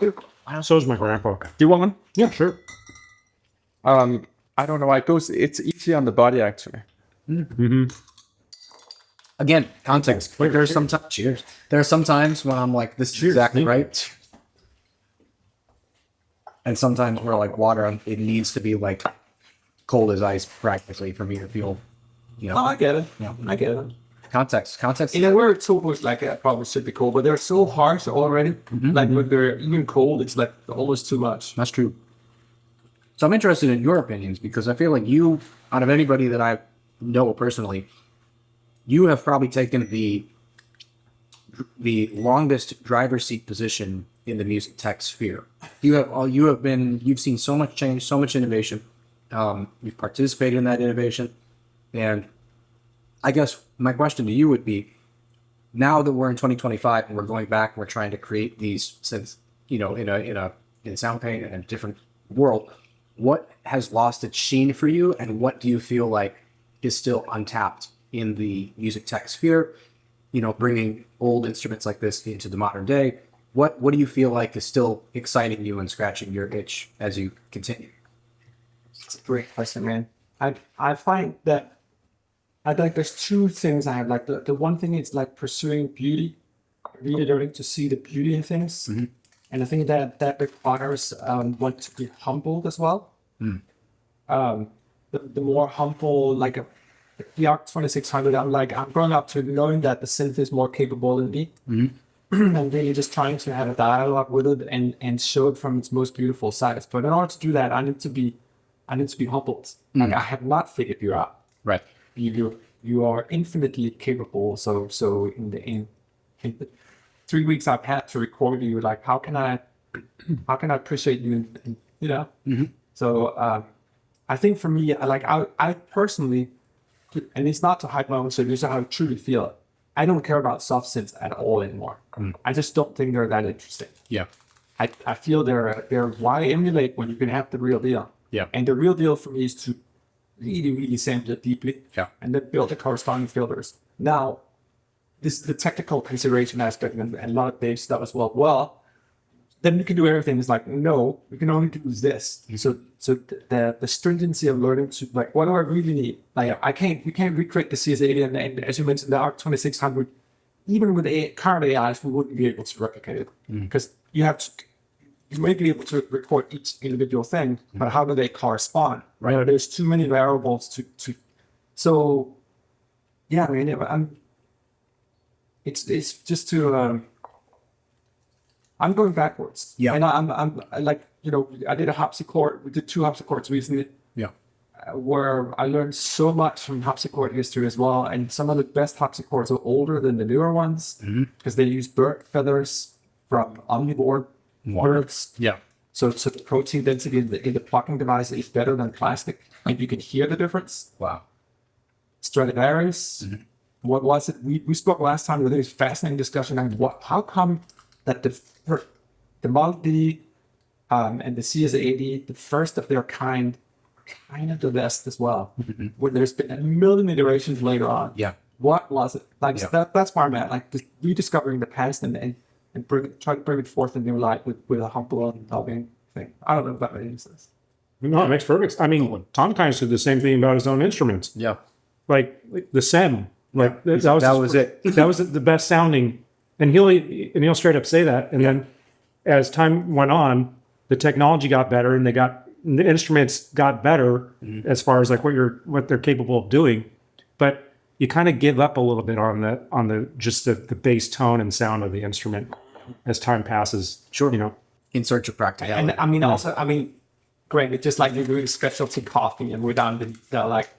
it? So is my grandpa. Do you want one? Yeah, sure. I don't know why it goes. It's easy on the body actually. Mm-hmm. Again, context. There's sometimes. Cheers. There are some times when I'm like, "This is exactly right," and sometimes where like water, it needs to be like cold as ice practically for me to feel. Oh, I get it. Yeah, I get it. Context. In a word, so like probably should be cold, but they're so harsh already. Mm-hmm. Like when they're even cold, it's like almost too much. That's true. So I'm interested in your opinions because I feel like you, out of anybody that I know personally, you have probably taken the longest driver's seat position in the music tech sphere. You've seen so much change, so much innovation. You've participated in that innovation, and I guess my question to you would be: now that we're in 2025 and we're going back and we're trying to create these synths, in Soundpaint and a different world, what has lost its sheen for you, and what do you feel like is still untapped in the music tech sphere? bringing old instruments like this into the modern day, what do you feel like is still exciting you and scratching your itch as you continue? It's a great question, man. I find that there's two things I have. Like the one thing is like pursuing beauty, really learning to see the beauty in things. Mm-hmm. And I think that requires one to be humbled as well. The more humble, like the ARC 2600, I'm growing up to knowing that the synth is more capable than me. And really just trying to have a dialogue with it and show it from its most beautiful sides. But in order to do that, I need to be humbled. Like I have not figured you out. Right. You are infinitely capable. So in the 3 weeks I've had to record you, like how can I appreciate you? So I think for me, I personally, and it's not to hype my own shit, this is how I truly feel. I don't care about soft synths at all anymore. I just don't think they're that interesting. Yeah. I feel they're why emulate when you can have the real deal. Yeah. And the real deal for me is to really, really sample it deeply. Yeah. And then build the corresponding filters. Now, this is the technical consideration aspect and a lot of bass stuff as well. Well, then you can do everything. It's like, no, we can only do this. So the stringency of learning to like, what do I really need? Like, we can't recreate the CS80 and as you mentioned, the ARC 2600. Even with current AIs, we wouldn't be able to replicate it because you may be able to record each individual thing, but how do they correspond? Right? There's too many variables to. So, yeah, I mean, it's just to. I'm going backwards. Yeah. And I'm like, I did a harpsichord. We did 2 harpsichords recently. Yeah. Where I learned so much from harpsichord history as well. And some of the best harpsichords are older than the newer ones because they use bird feathers from omnivore birds. Yeah. So the protein density in the plucking device is better than plastic. And you can hear the difference. Wow. Stradivarius. What was it? We spoke last time with this fascinating discussion on how come that the Model D and the CS80, the first of their kind of the best as well. When there's been a million iterations later on. Yeah. What was it? Like that's where I'm at. Like just rediscovering the past and try to bring it forth in new light with a humble and loving thing. I don't know if that makes sense. No, it makes perfect. I mean, Tom kind of said the same thing about his own instruments. Yeah. Like the SEM. Like that was it. That was the best sounding. And he'll straight up say that. And then as time went on, the technology got better and the instruments got better as far as like what they're capable of doing. But you kind of give up a little bit on the bass tone and sound of the instrument as time passes. Sure. In search of practicality. And I mean, granted, just like you're doing specialty coffee and we're down to like,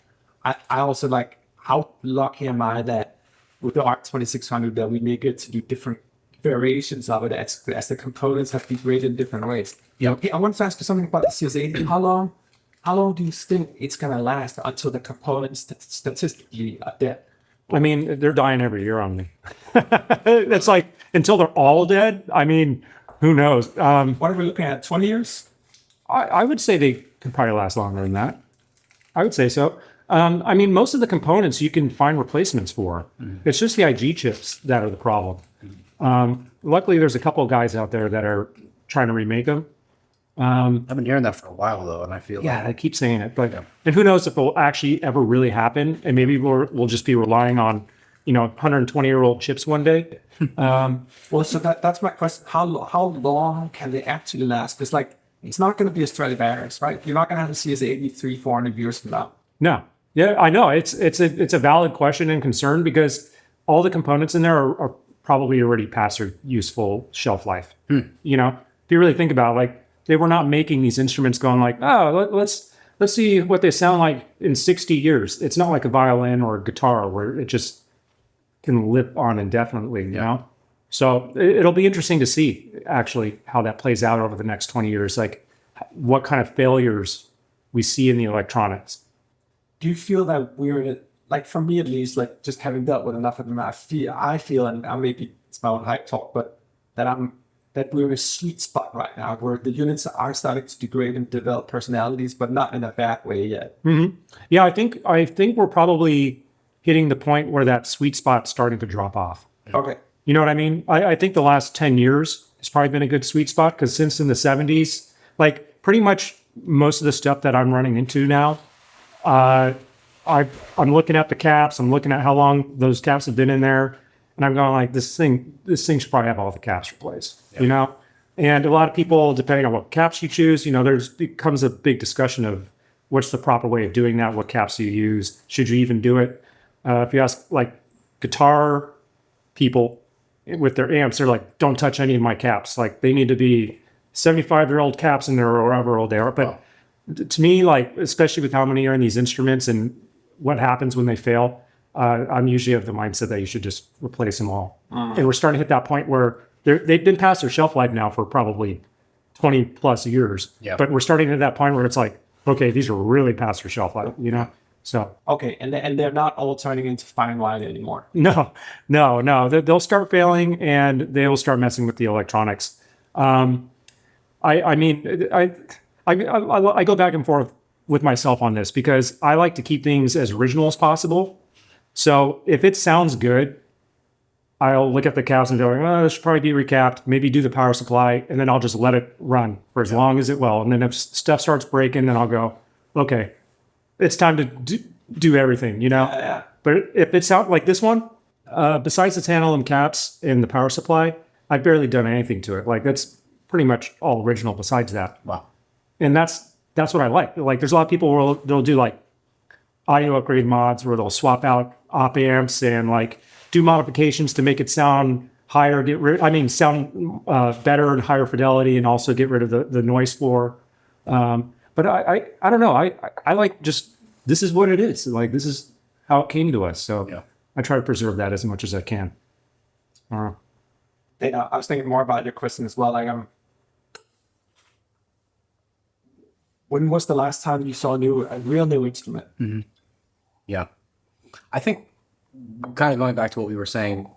I also like, how lucky am I that with the ARC 2600 that we may get to do different variations of it as the components have to be graded in different ways. Yeah. Okay, I want to ask you something about the CS80. How long do you think it's gonna last until the components statistically are dead? I mean, they're dying every year on me. It's like until they're all dead. I mean, who knows? What are we looking at? 20 years? I would say they could probably last longer than that. I would say so. I mean, most of the components you can find replacements for. It's just the IG chips that are the problem. Luckily, there's a couple of guys out there that are trying to remake them. I've been hearing that for a while, though, and I feel I keep saying it. But and who knows if it'll actually ever really happen? And maybe we'll just be relying on 120-year-old chips one day. Well, so that's my question. How long can they actually last? Because like it's not going to be a Stradivarius, right? You're not going to have a CS83 400 years from now. No. Yeah, I know. It's a valid question and concern because all the components in there are probably already past their useful shelf life. If you really think about it, like they were not making these instruments going like, oh, let's see what they sound like in 60 years. It's not like a violin or a guitar where it just can live on indefinitely, you know? So it'll be interesting to see actually how that plays out over the next 20 years, like what kind of failures we see in the electronics. Do you feel that we're like for me at least, like just having dealt with enough of them, I feel, and maybe it's my own hype talk, but that we're in a sweet spot right now where the units are starting to degrade and develop personalities, but not in a bad way yet. Mm-hmm. Yeah, I think we're probably hitting the point where that sweet spot's starting to drop off. Okay. You know what I mean? I think the last 10 years has probably been a good sweet spot, because since in the 70s, like pretty much most of the stuff that I'm running into now, I'm looking at the caps, I'm looking at how long those caps have been in there, and I'm going like, this thing should probably have all the caps replaced, you know? And a lot of people, depending on what caps you choose, you know, becomes a big discussion of what's the proper way of doing that, what caps do you use, should you even do it? If you ask like guitar people with their amps, they're like, don't touch any of my caps. Like they need to be 75-year-old caps in there or however old they are. But to me, like, especially with how many are in these instruments and what happens when they fail, I'm usually of the mindset that you should just replace them all. And we're starting to hit that point where they've been past their shelf life now for probably 20 plus years. Yeah. But we're starting at that point where it's like, okay, these are really past their shelf life, you know? So Okay, and they're not all turning into fine wine anymore. no. They'll start failing and they will start messing with the electronics. I go back and forth with myself on this because I like to keep things as original as possible. So if it sounds good, I'll look at the caps and go, oh, this should probably be recapped, maybe do the power supply, and then I'll just let it run for as long as it will. And then if stuff starts breaking, then I'll go, okay, it's time to do everything, you know? Yeah. But if it sounds like this one, besides the tantalum caps and the power supply, I've barely done anything to it. Like that's pretty much all original besides that. Wow. And that's what I like. Like there's a lot of people where they'll do like audio upgrade mods where they'll swap out op amps and like do modifications to make it sound higher, sound better and higher fidelity, and also get rid of the noise floor. But I don't know. I like just, this is what it is. Like this is how it came to us. So Yeah. I try to preserve that as much as I can. I was thinking more about your question as well. Like, when was the last time you saw a real new instrument? Yeah. I think kind of going back to what we were saying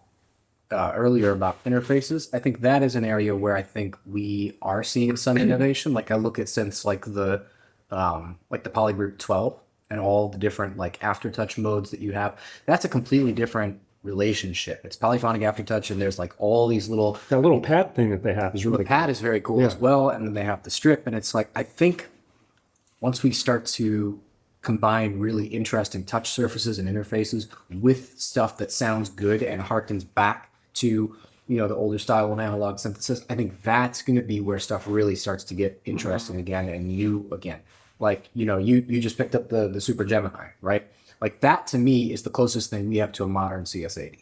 earlier about interfaces, I think that is an area where I think we are seeing some innovation. Like I look at synths like the Polygroup 12 and all the different like aftertouch modes that you have. That's a completely different relationship. It's polyphonic aftertouch, and there's like all these little That little pad thing that they have is really the pad is very cool as well, and then they have the strip, and it's like I think once we start to combine really interesting touch surfaces and interfaces with stuff that sounds good and harkens back to, you know, the older style of analog synthesis, I think that's going to be where stuff really starts to get interesting again and new again. Like, you know, you just picked up the Super Gemini, right? Like that to me is the closest thing we have to a modern CS80.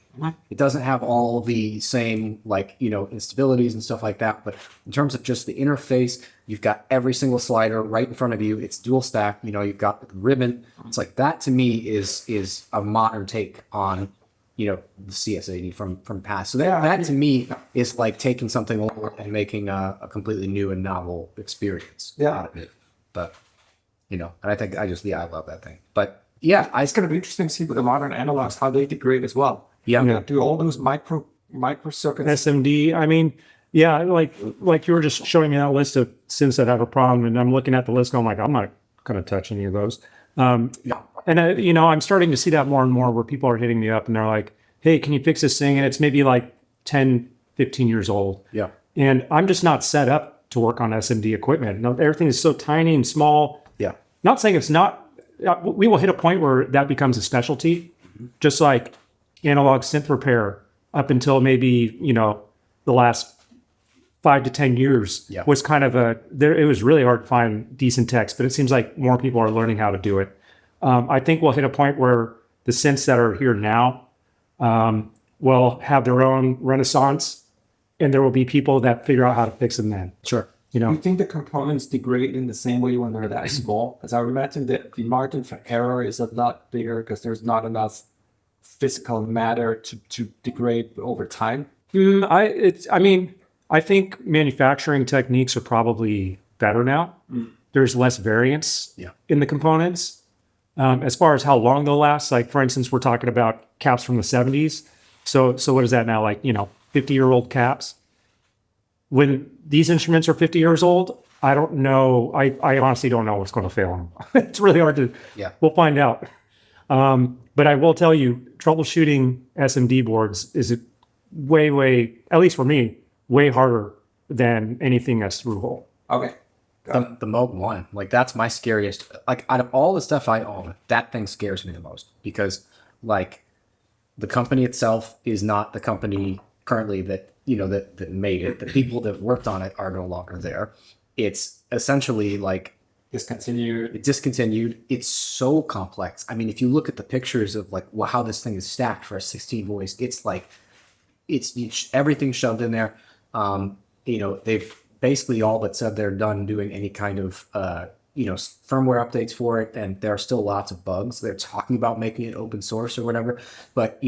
It doesn't have all the same, like, you know, instabilities and stuff like that, but in terms of just the interface, you've got every single slider right in front of you. It's dual stack, you know, you've got the ribbon. It's like that to me is a modern take on, you know, the CS80 from past. So that to me is like taking something old and making a completely new and novel experience out of it. But, you know, and I think I love that thing. But yeah, It's going to be interesting to see with the modern analogs how they degrade as well. Yeah. Do all those micro circuits. SMD. I mean, yeah, like you were just showing me that list of synths that have a problem, and I'm looking at the list going like, I'm not going to touch any of those. And you know, I'm starting to see that more and more where people are hitting me up and they're like, hey, can you fix this thing? And it's maybe like 10, 15 years old. Yeah. And I'm just not set up to work on SMD equipment. No, everything is so tiny and small. Yeah. Not saying it's not. We will hit a point where that becomes a specialty, just like analog synth repair up until maybe, you know, the last 5 to 10 years was kind of it was really hard to find decent techs, but it seems like more people are learning how to do it. I think we'll hit a point where the synths that are here now will have their own renaissance, and there will be people that figure out how to fix them then. Sure. You Do know, you think the components degrade in the same way when they're that small? Because I would imagine that the margin for error is a lot bigger because there's not enough physical matter to degrade over time. I think manufacturing techniques are probably better now. There's less variance in the components. As far as how long they'll last, like for instance, we're talking about caps from the 70s. So what is that now? Like, you know, 50-year-old caps. When these instruments are 50 years old, I don't know. I honestly don't know what's going to fail them. It's really hard to. Yeah. We'll find out. But I will tell you, troubleshooting SMD boards is way, at least for me, way harder than anything that's through hole. Okay. The Moog 1, like that's my scariest. Like out of all the stuff I own, that thing scares me the most because like the company itself is not the company currently that that made it. The people that worked on it are no longer there. It's essentially like discontinued. It's so complex. I mean, if you look at the pictures of like how this thing is stacked for a 16 voice, it's like it's everything shoved in there. They've basically all but said they're done doing any kind of firmware updates for it, and there are still lots of bugs. They're talking about making it open source or whatever, but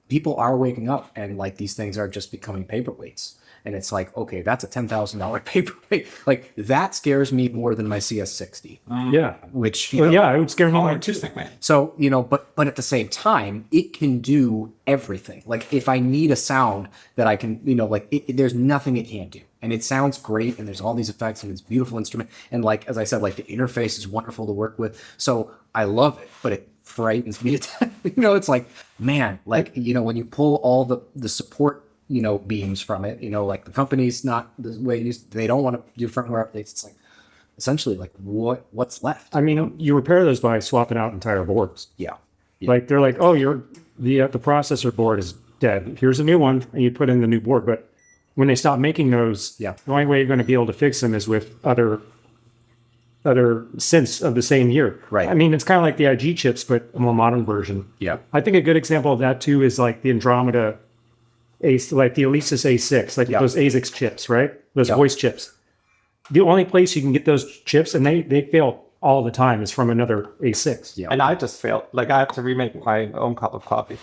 people are waking up and like these things are just becoming paperweights. And it's like, okay, that's a $10,000 paperweight. Like that scares me more than my CS60. Yeah. Which, it would scare me more too. So, but at the same time, it can do everything. Like if I need a sound that I can, there's nothing it can't do. And it sounds great. And there's all these effects and it's a beautiful instrument. And like, as I said, like the interface is wonderful to work with. So I love it, but it frightens me to death. It's like, man, like, when you pull all the support beams from it, like the company's not the way it used, they don't want to do firmware updates. It's like essentially like what's left. I mean, you repair those by swapping out entire boards. Yeah. Like they're like, oh, the processor board is dead. Here's a new one, and you put in the new board. But when they stop making those, the only way you're going to be able to fix them is with other synths of the same year. Right. I mean, it's kind of like the IG chips, but a more modern version. Yeah. I think a good example of that too is like the Andromeda like the Alesis A6, like those ASICs chips, right? Those voice chips. The only place you can get those chips, and they fail all the time, is from another A6. Yeah. And I just failed. Like I have to remake my own cup of coffee.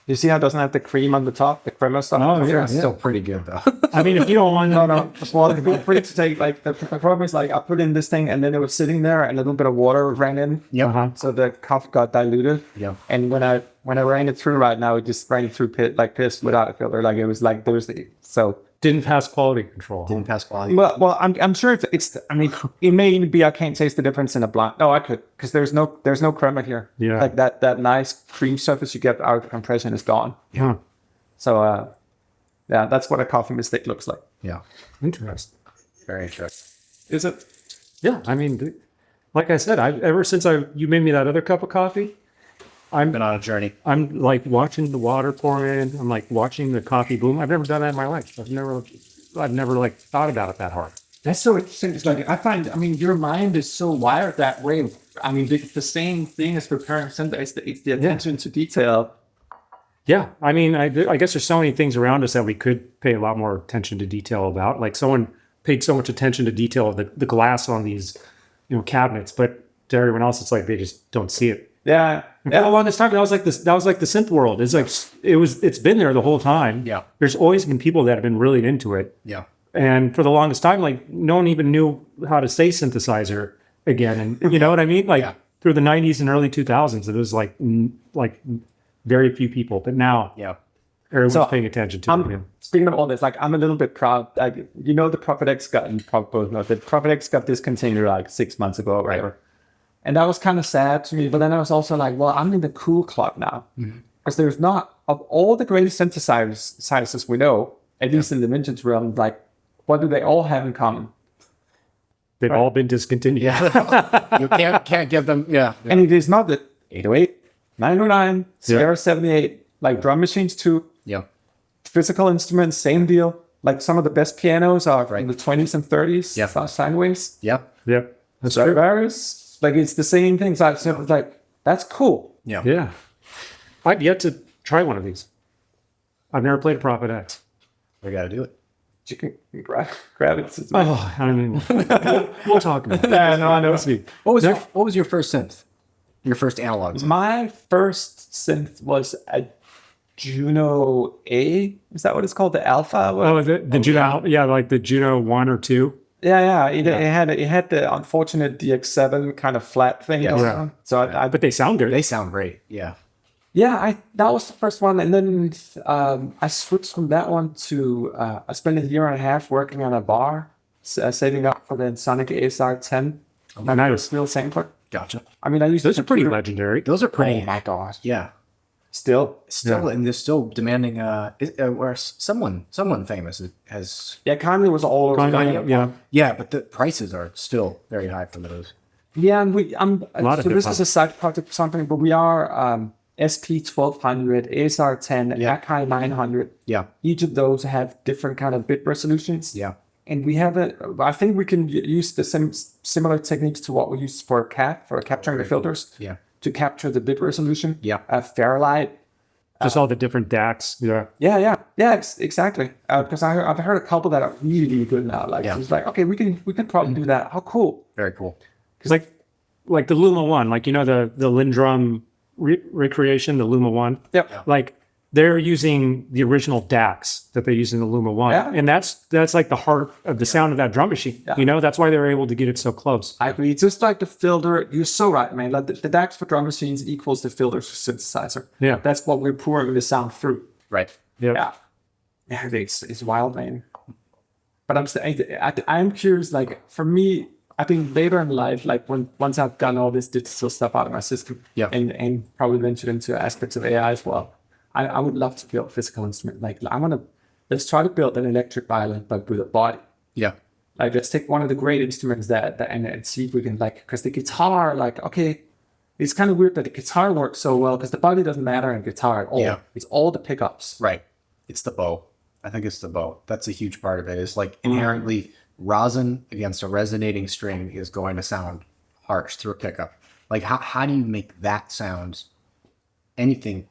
You see how it doesn't have the cream on the top, the crema stuff? Oh, yeah. It's still pretty good though. I mean, if you don't want No. Well, feel free to take, like, the problem is, like, I put in this thing and then it was sitting there and a little bit of water ran in. Yeah. So the cup got diluted. Yeah. And when I ran it through right now, it just ran it through piss without a filter. Like, it was like, so. didn't pass quality control. Didn't pass quality. Well, I'm sure it's, I mean, it may even be I can't taste the difference in a blind. No, I could, because there's no crema here. Yeah. Like that nice cream surface you get out of compression is gone. Yeah. So, yeah, that's what a coffee mistake looks like. Yeah. Interesting. Very interesting. Is it? Yeah. I mean, like I said, ever since you made me that other cup of coffee, I've been on a journey. I'm like watching the water pour in. I'm like watching the coffee bloom. I've never done that in my life. I've never like thought about it that hard. That's so interesting. It's like, I mean, your mind is so wired that way. I mean, it's the same thing as preparing something. It's the attention to detail. Yeah. I mean, I guess there's so many things around us that we could pay a lot more attention to detail about. Like someone paid so much attention to detail of the glass on these, cabinets, but to everyone else, it's like they just don't see it. Yeah. And for the longest time, that was like the synth world. It's like it's been there the whole time. Yeah. There's always been people that have been really into it. Yeah. And for the longest time, like no one even knew how to say synthesizer again. And you know what I mean? Like through the 90s and early 2000s, it was like very few people. But now everyone's paying attention to it. Speaking of all this, like I'm a little bit proud. Like the Prophet X got discontinued like 6 months ago or whatever. Right. And that was kind of sad to me. But then I was also like, well, I'm in the cool club now. Because there's not, of all the greatest synthesizers we know, at least in the vintage realm, like, what do they all have in common? They've all been discontinued. Yeah. You can't give them, And it is not the 808, 909, Sierra 78, like drum machines too. Yeah. Physical instruments, same deal. Like some of the best pianos are in the 20s and 30s. Yeah. Sideways. Yeah. Yeah. That's true. true. Like it's the same things. So it was like, that's cool. Yeah. Yeah. I've yet to try one of these. I've never played a Prophet X. We got to do it. You can grab it. Oh, I mean, we'll talk about it. Yeah, no, I know. What was your first synth? Your first analog? My first synth was a Juno A. Is that what it's called? The Alpha? Oh, the Juno? Yeah, like the Juno 1 or 2. Yeah. It had the unfortunate DX7 kind of flat thing. Yeah. So but they sound good. They sound great. Yeah. Yeah, that was the first one, and then I switched from that one to I spent a year and a half working on a bar, saving up for the Sonic ASR 10. Oh, nice. Real sampler. Gotcha. I mean, I used Those are pretty legendary. Those are pretty. Oh my god. Yeah. Still, And they're still demanding. Where someone famous has. yeah, Kanye was all over. Kanye, yeah. Yeah, but the prices are still very high for those. Yeah, and lot of so this hip-hop. is a side project or something, but we are SP 1200, ASR 10, Akai 900. Yeah. Each of those have different kind of bit resolutions. Yeah. And we have I think we can use the similar techniques to what we use for capturing the filters. Yeah. To capture the bit resolution. Yeah. Fairlight. Just all the different DACs. Yeah. Yeah, exactly. Because I've heard a couple that are really, really good now. Like, it's like, okay, we can probably do that. How cool. Very cool. Like the Luma 1, like, the Lindrum recreation, the Luma 1. Yep. Like, they're using the original DACs that they use in the Luma 1. Yeah. And that's like the heart of the sound of that drum machine. Yeah. That's why they were able to get it so close. I agree. Just like the filter, you're so right, man. Like the DAX for drum machines equals the filters for synthesizer. Yeah. That's what we're pouring the sound through. Right. Yeah. Yeah, it's wild, man. But I'm curious, like, for me, I think later in life, like once I've gotten all this digital stuff out of my system, and probably ventured into aspects of AI as well, I would love to build physical instrument. Like let's try to build an electric violin, but with a body. Yeah. Like, let's take one of the great instruments and see if we can, like, because the guitar, like, okay, it's kind of weird that the guitar works so well because the body doesn't matter in guitar at all. Yeah. It's all the pickups. Right. It's the bow. I think it's the bow. That's a huge part of it. It's like inherently rosin against a resonating string is going to sound harsh through a pickup. Like, how do you make that sound anything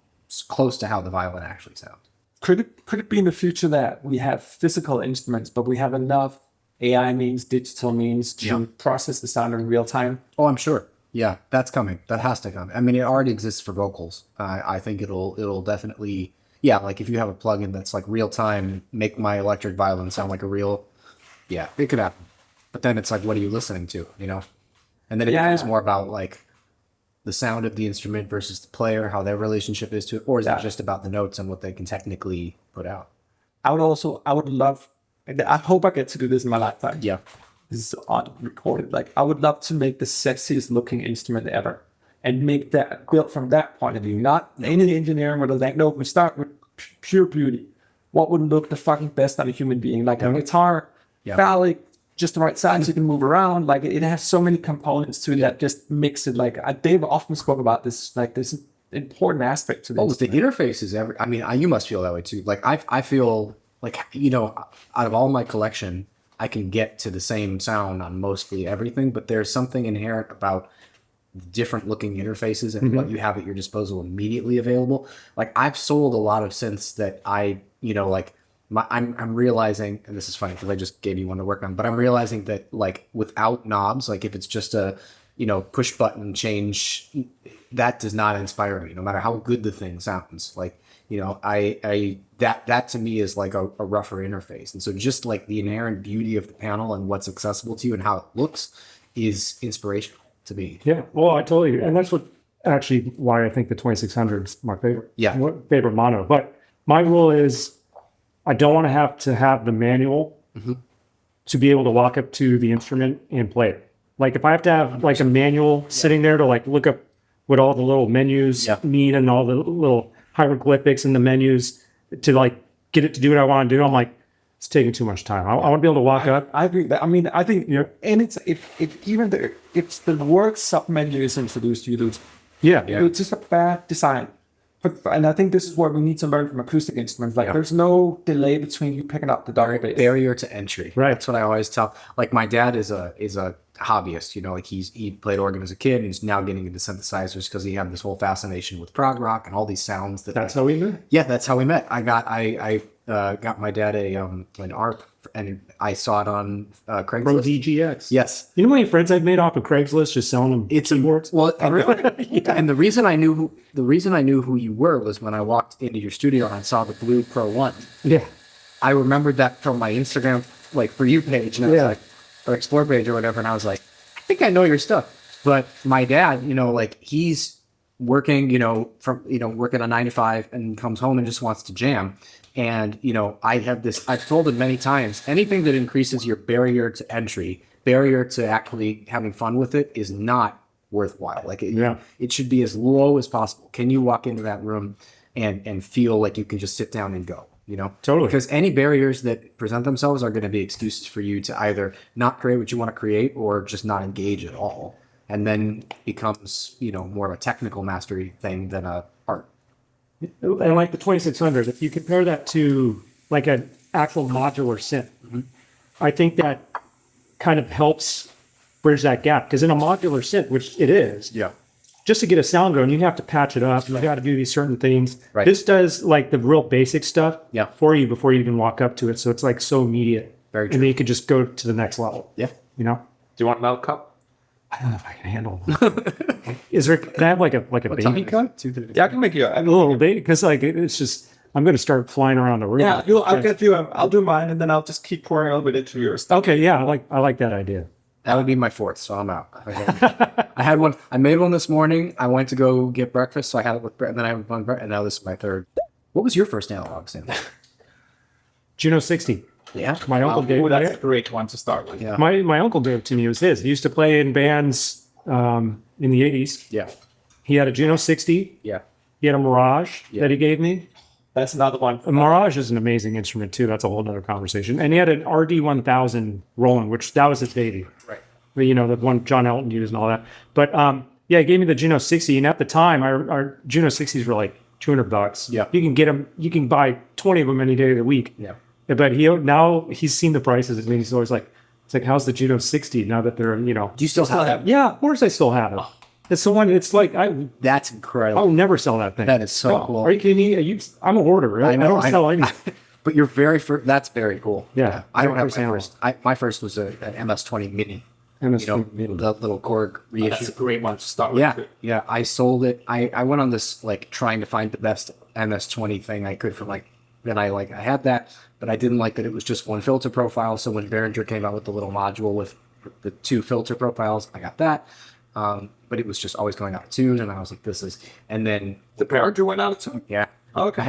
close to how the violin actually sounds? Could it be in the future that we have physical instruments, but we have enough AI means, digital means to process the sound in real time? Oh, I'm sure. Yeah, that's coming. That has to come. I mean, it already exists for vocals. I think it'll definitely, like if you have a plugin that's like real time, make my electric violin sound like a real, it could happen. But then it's like, what are you listening to, And then it becomes more about like the sound of the instrument versus the player, how their relationship is to it, or is it just about the notes and what they can technically put out? I would love, and I hope I get to do this in my lifetime. Yeah. This is unrecorded. Like, I would love to make the sexiest looking instrument ever and make that built from that point of view, not any engineering or like, no, we start with pure beauty. What would look the fucking best on a human being? Like a guitar, phallic, just the right size, you can move around. Like, it has so many components to it that just makes it like, Dave often spoke about this, like this important aspect to this. Oh, the interface is you must feel that way too. Like I feel like, out of all my collection, I can get to the same sound on mostly everything, but there's something inherent about different looking interfaces and what you have at your disposal immediately available. Like, I've sold a lot of synths that I'm realizing, and this is funny because I just gave you one to work on, but I'm realizing that like without knobs, like if it's just a, push button change, that does not inspire me, no matter how good the thing sounds. Like, that to me is like a rougher interface. And so just like the inherent beauty of the panel and what's accessible to you and how it looks is inspirational to me. Yeah. Well, I totally, and that's actually why I think the 2600 is my favorite. Yeah. Favorite mono. But my rule is I don't want to have the manual to be able to walk up to the instrument and play it. Like, if I have to have like a manual sitting there to like look up what all the little menus mean and all the little hieroglyphics in the menus to like get it to do what I want to do, I'm like, it's taking too much time. I want to be able to walk up. I agree. I think, and it's if the work sub menu is introduced, you lose. It's just a bad design. And I think this is what we need to learn from acoustic instruments. Like, there's no delay between you picking up the double bass. Barrier to entry. Right. That's what I always tell. Like, my dad is a hobbyist. Like he played organ as a kid, and he's now getting into synthesizers because he had this whole fascination with prog rock and all these sounds. That's how we met. Yeah, that's how we met. I got my dad an ARP, and I saw it on Craigslist. Pro DGX. Yes. You know how many friends I've made off of Craigslist just selling them keyboards? Well, and the reason I knew who you were was when I walked into your studio and I saw the blue Pro 1. Yeah. I remembered that from my Instagram, like, For You page, and I was like, or Explore page or whatever, and I was like, I think I know your stuff. But my dad, like, he's working, working a 9 to 5 and comes home and just wants to jam. And, I've told him many times, anything that increases your barrier to entry, barrier to actually having fun with it is not worthwhile. Like Yeah. it should be as low as possible. Can you walk into that room and feel like you can just sit down and go, you know? Totally. Because any barriers that present themselves are going to be excuses for you to either not create what you want to create or just not engage at all. And then becomes, you know, more of a technical mastery thing than a art. And like the 2600, if you compare that to like an actual modular synth, I think that kind of helps bridge that gap. Because in a modular synth, which it is, Yeah. just to get a sound going, you have to patch it up. You got to do these certain things. Right. This does like the real basic stuff Yeah. for you before you even walk up to it. So it's like so immediate. Very And true. then you could just go to the next level. Yeah. You know? Do you want milk cup? I don't know if I can handle that. Is there? Can I have like a baby cup? Yeah, I can make you. a little bit? Because like it's just I'm going to start flying around the room. Yeah, I'll get you. I'll do mine, and then I'll just keep pouring a little bit into yours. Okay. Yeah. I like that idea. That would be my fourth, so I'm out. I had one. I made one this morning. I went to go get breakfast, so I had it with bread, and then I had one bread, and now this is my third. What was your first analog synth? Juno 60. Yeah. My uncle gave Oh, that's a great one to start with. Yeah. my uncle gave it to me. It was his. He used to play in bands in the 80s. Yeah. He had a Juno 60. Yeah. He had a Mirage that he gave me. That's another one. A Mirage is an amazing instrument too. That's a whole other conversation. And he had an RD1000 Roland, which that was his baby. Right. You know, the one John Elton used and all that. But yeah, he gave me the Juno 60. And at the time, our Juno 60s were like $200. Yeah. You can get them. You can buy 20 of them any day of the week. Yeah. But now he's seen the prices. I mean, he's always like, it's like, how's the Juno 60 now that they're, you know? Do you still have it? Yeah, of course I still have it. It's the one. It's like That's incredible. I'll never sell that thing. That is so No. cool. Are you kidding me? I'm a hoarder. Right? I don't sell anything. But your very first, that's very cool. Yeah. I don't have First my analog. first. My first was an MS-20 Mini. And You know, the little Korg reissue. That's a great one to start with. Yeah, yeah. I sold it. I went on this like trying to find the best MS-20 thing I could for like. Then I had that, but I didn't like that it was just one filter profile. So when Behringer came out with the little module with the two filter profiles, I got that. But it was just always going out of tune, and I was like, "This is." And then The Behringer went out of tune. yeah, Okay.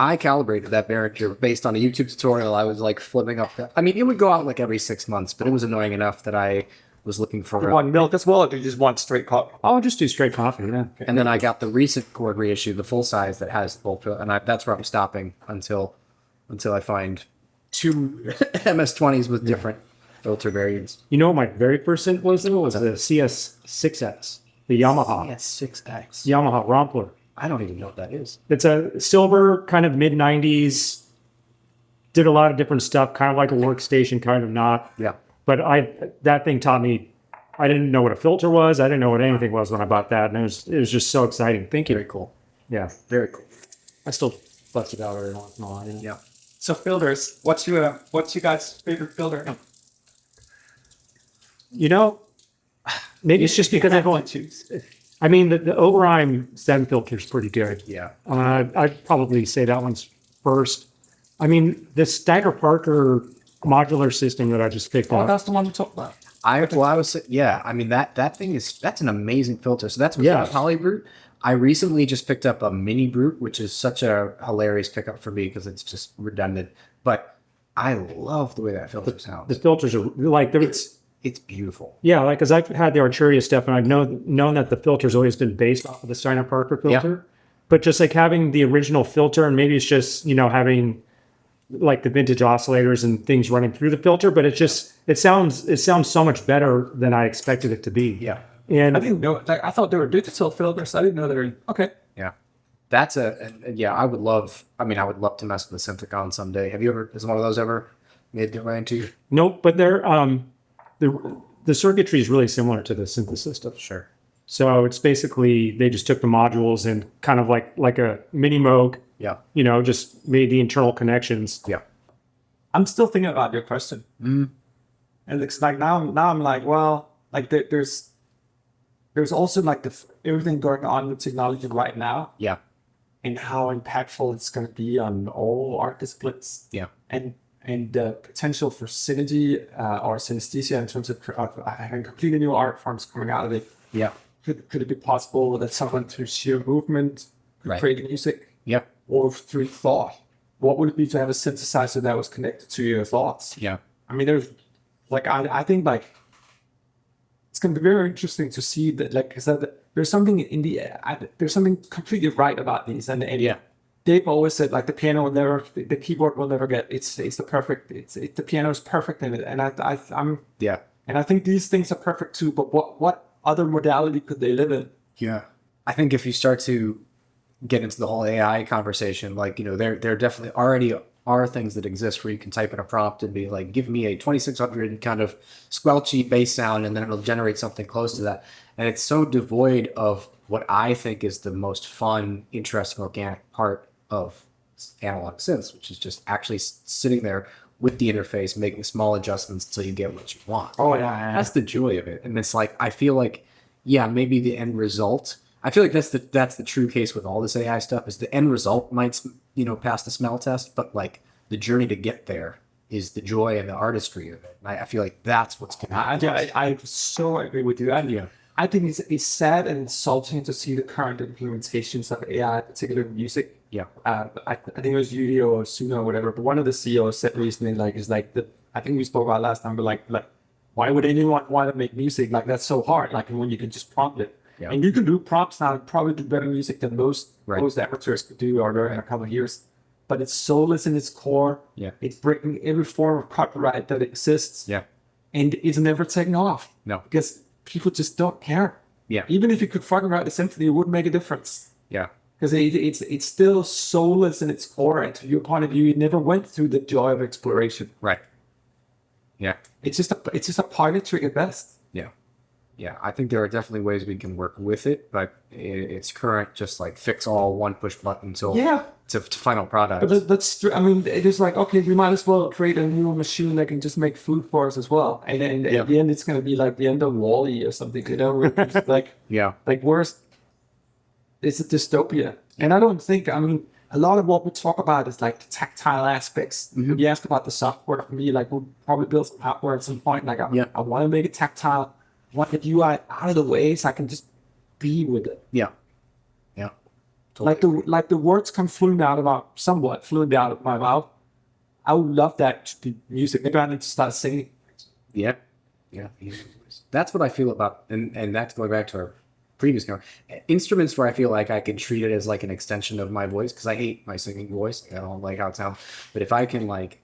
I calibrated that Behringer based on a YouTube tutorial. I was like flipping up. I mean, it would go out like every 6 months, but it was annoying enough that I was looking for. You want milk as well, or do you just want straight coffee? I'll just do straight coffee. Yeah. And then I got the recent Korg reissue, the full size that has the full filter, and that's where I'm stopping until I find two MS-20s with different filter variants. You know what my very first synth was? It was the CS6X, the Yamaha. CS6X. Yamaha Rompler. I don't even know what that is. It's a silver kind of mid 90s. Did a lot of different stuff, kind of like a workstation, kind of not. Yeah. But that thing taught me. I didn't know what a filter was. I didn't know what anything was when I bought that, and it was just so exciting. Thank you. Very cool. Yeah, Very cool. I still bust it out every once in a while. You know? Yeah. So filters, what's you guys' favorite filter? You know, maybe it's just because I don't. choose. I mean, the Oberheim Zen filter is pretty good. Yeah. I'd probably say that one's first. I mean, the Steiger Parker modular system that I just picked Oh, up. that's the one we talked about. I mean that's an amazing filter. So that's Yeah. Polybrute. I recently just picked up a mini brute, which is such a hilarious pickup for me because it's just redundant. But I love the way that filter sounds. The filters are like they're It's beautiful. yeah, like because I've had the Arturia stuff and I've known that the filter's always been based off of the Steiner Parker filter. But just like having the original filter, and maybe it's just having like the vintage oscillators and things running through the filter, but it sounds so much better than I expected it to be. Yeah. And I didn't know. I thought they were digital filters. I didn't know they were. Okay. Yeah. That's I would love to mess with a Synthicon someday. Has one of those ever made their way into you? nope, but they're the circuitry is really similar to the synthesis stuff. Sure. So it's basically they just took the modules and kind of like a mini Moog, Yeah. just made the internal connections. Yeah. I'm still thinking about your question. And it's like now I'm like, well, like there's also like everything going on with technology right now Yeah. and how impactful it's going to be on all art disciplines. Yeah. And the potential for synergy or synesthesia in terms of having completely new art forms coming out of it. Yeah. Could it be possible that someone through sheer movement could Right. create music Yeah. or through thought? What would it be to have a synthesizer that was connected to your thoughts? Yeah. I mean, there's like, I think like it's going to be very interesting to see that, like I said, there's something there's something completely right about these, and Dave always said like the piano will never, the keyboard will never get, it's the perfect, the piano is perfect in it, and I'm and I think these things are perfect too. But what other modality could they live in? Yeah, I think if you start to get into the whole AI conversation, like there definitely already are things that exist where you can type in a prompt and be like, give me a 2600 kind of squelchy bass sound, and then it'll generate something close to that. And it's so devoid of what I think is the most fun, interesting, organic part of analog synths, which is just actually sitting there with the interface, making small adjustments until you get what you want. Oh yeah. That's the joy of it. And it's like, I feel like, maybe the end result, I feel like that's the true case with all this AI stuff, is the end result might, pass the smell test, but like the journey to get there is the joy and the artistry of it. And I feel like that's what's going to happen. I so agree with you. I think it's sad and insulting to see the current implementations of AI, particularly in music. Yeah. I think it was Yudio or Suno or whatever, but one of the CEOs said recently, I think we spoke about last time, but like, why would anyone want to make music? Like, that's so hard. Like, when you can just prompt it. Yeah. And you can do prompts now, probably do better music than most amateurs could do over in a couple of years. But it's soulless in its core. Yeah. It's breaking every form of copyright that exists. Yeah. And it's never taken off. No. Because people just don't care. Yeah. Even if you could fucking write a symphony, it wouldn't make a difference. Yeah. Because it's still soulless in its core. And to your point of view, it never went through the joy of exploration. Right. Yeah. It's just a party trick at best. Yeah. Yeah. I think there are definitely ways we can work with it, but its current just like fix all, one push button to final product. But that's true. I mean, it is like, okay, we might as well create a new machine that can just make food for us as well. And then at the end, it's going to be like the end of WALL-E or something, where it's like, like worse. It's a dystopia. And I don't think, a lot of what we talk about is like the tactile aspects. Mm-hmm. You asked about the software. For me, like, we'll probably build some hardware at some point. Like, I want to make it tactile. I want the UI out of the way so I can just be with it. Yeah. Yeah. Totally. Like the words come fluent out of my mouth. I would love that to be music. Maybe I need to start singing. Yeah. Yeah. That's what I feel about, and that's going back to our previous instruments where I feel like I can treat it as like an extension of my voice, because I hate my singing voice. I don't like how it sounds. But if I can like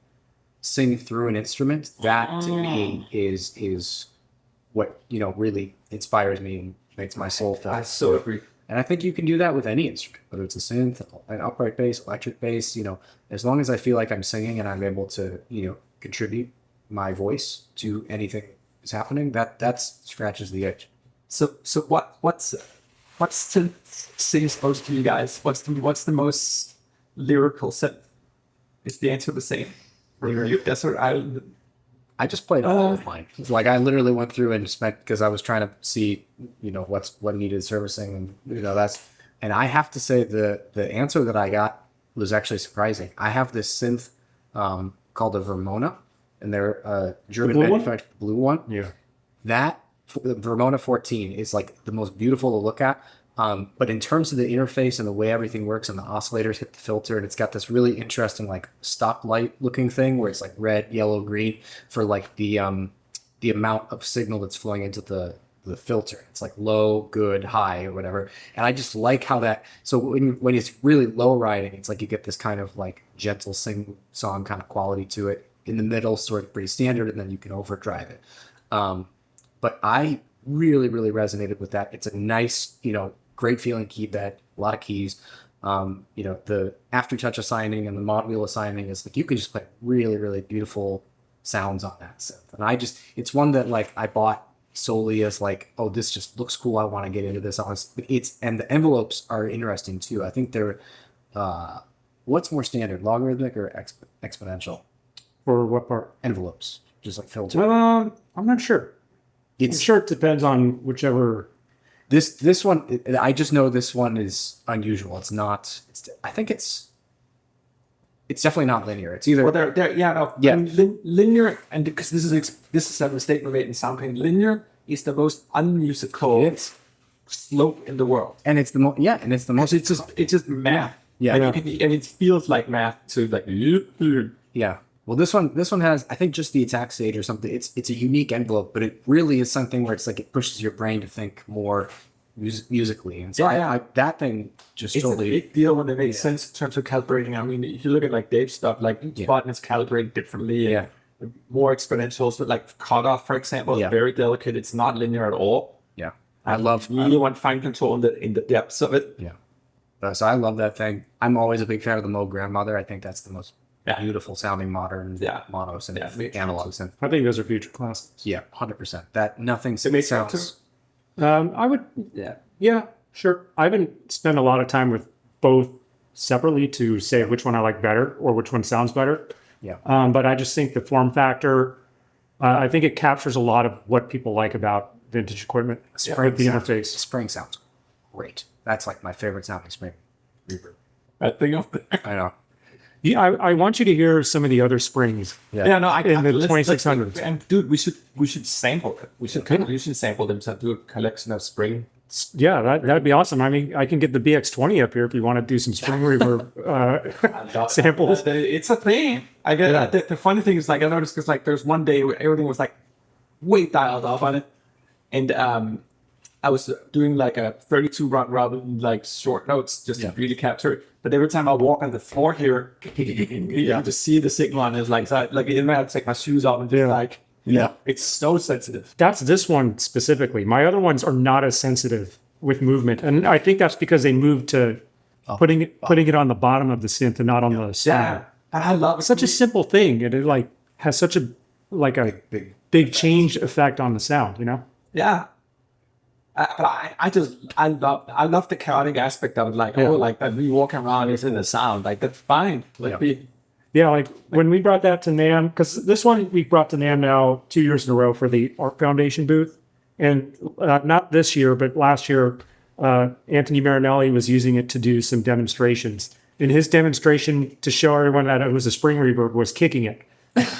sing through an instrument, that to me is what really inspires me and makes my soul feel. I so agree. And I think you can do that with any instrument, whether it's a synth, an upright bass, electric bass. As long as I feel like I'm singing and I'm able to contribute my voice to anything that's happening, that scratches the itch. So what's synth supposed to be, guys? What's the most lyrical synth? Is the answer the same? That's what I just played all of mine. Like, I literally went through and spent, because I was trying to see what needed servicing, and and I have to say the answer that I got was actually surprising. I have this synth called a Vermona, and they're a German manufacturer, blue one. Yeah. That the Vermona 14 is like the most beautiful to look at. But in terms of the interface and the way everything works, and the oscillators hit the filter, and it's got this really interesting like stoplight looking thing where it's like red, yellow, green for like the amount of signal that's flowing into the filter. It's like low, good, high, or whatever. And I just like how that. So when it's really low riding, it's like you get this kind of like gentle sing song kind of quality to it. In the middle, sort of pretty standard, and then you can overdrive it. But I really, really resonated with that. It's a nice, great feeling keypad, a lot of keys. The aftertouch assigning and the mod wheel assigning is like, you can just play really, really beautiful sounds on that synth. And it's one that like I bought solely as like, oh, this just looks cool, I want to get into this. And the envelopes are interesting too. I think they're, what's more standard, logarithmic or exponential? For what part? Envelopes, just like filter. I'm not sure. I'm sure it depends on whichever. This one, I just know this one is unusual. It's not. I think it's definitely not linear. It's either. Linear, and because this is a mistake we made in Soundpaint. Linear is the most unmusical slope in the world, and it's the most. Yeah, and it's the most. It's just math. Yeah, and it feels like math to like. Yeah. Well, this one has, I think, just the attack stage or something. It's a unique envelope, but it really is something where it's like it pushes your brain to think more musically. And so that thing just It's totally a big deal when it makes sense in terms of calibrating. I mean, if you look at like Dave's stuff, like each button is calibrated differently. Yeah. More exponentials, but like cutoff, for example, is very delicate. It's not linear at all. Yeah. I love you want fine control in the depths of it. Yeah. So I love that thing. I'm always a big fan of the Moog Grandmother. I think that's the most beautiful sounding modern mono synth analog synth. I think those are future classics. Yeah, 100%. That nothing makes sounds. I would, yeah, sure. I haven't spent a lot of time with both separately to say which one I like better or which one sounds better. Yeah. But I just think the form factor, I think it captures a lot of what people like about vintage equipment. With the interface. Spring sounds great. That's like my favorite sounding spring reverb. That thing up there. I know. Yeah, I want you to hear some of the other springs. Yeah, no, in the 2600s. And dude, we should sample it. We should sample them to do a collection of spring. Yeah, that'd be awesome. I mean, I can get the BX20 up here if you want to do some spring reverb samples. It's a thing. I get the funny thing is, like, I noticed because like there's one day where everything was like way dialed off on it, and I was doing like a 32 run rather than like short notes just to really capture it. But every time I walk on the floor here, you just see the signal on it. Like, I have to take my shoes off and just it's so sensitive. That's this one specifically. My other ones are not as sensitive with movement. And I think that's because they moved to putting it on the bottom of the synth and not on the side. I love it. It's such a simple thing. And it like has such a big change effect on the sound, you know? Yeah. But I love the chaotic aspect of it. Like, like that we walk around is in the sound. Like, that's fine. Like when we brought that to NAMM, because this one we brought to NAMM now 2 years in a row for the Art Foundation booth. And not this year, but last year, Anthony Marinelli was using it to do some demonstrations. And his demonstration to show everyone that it was a spring reverb was kicking it.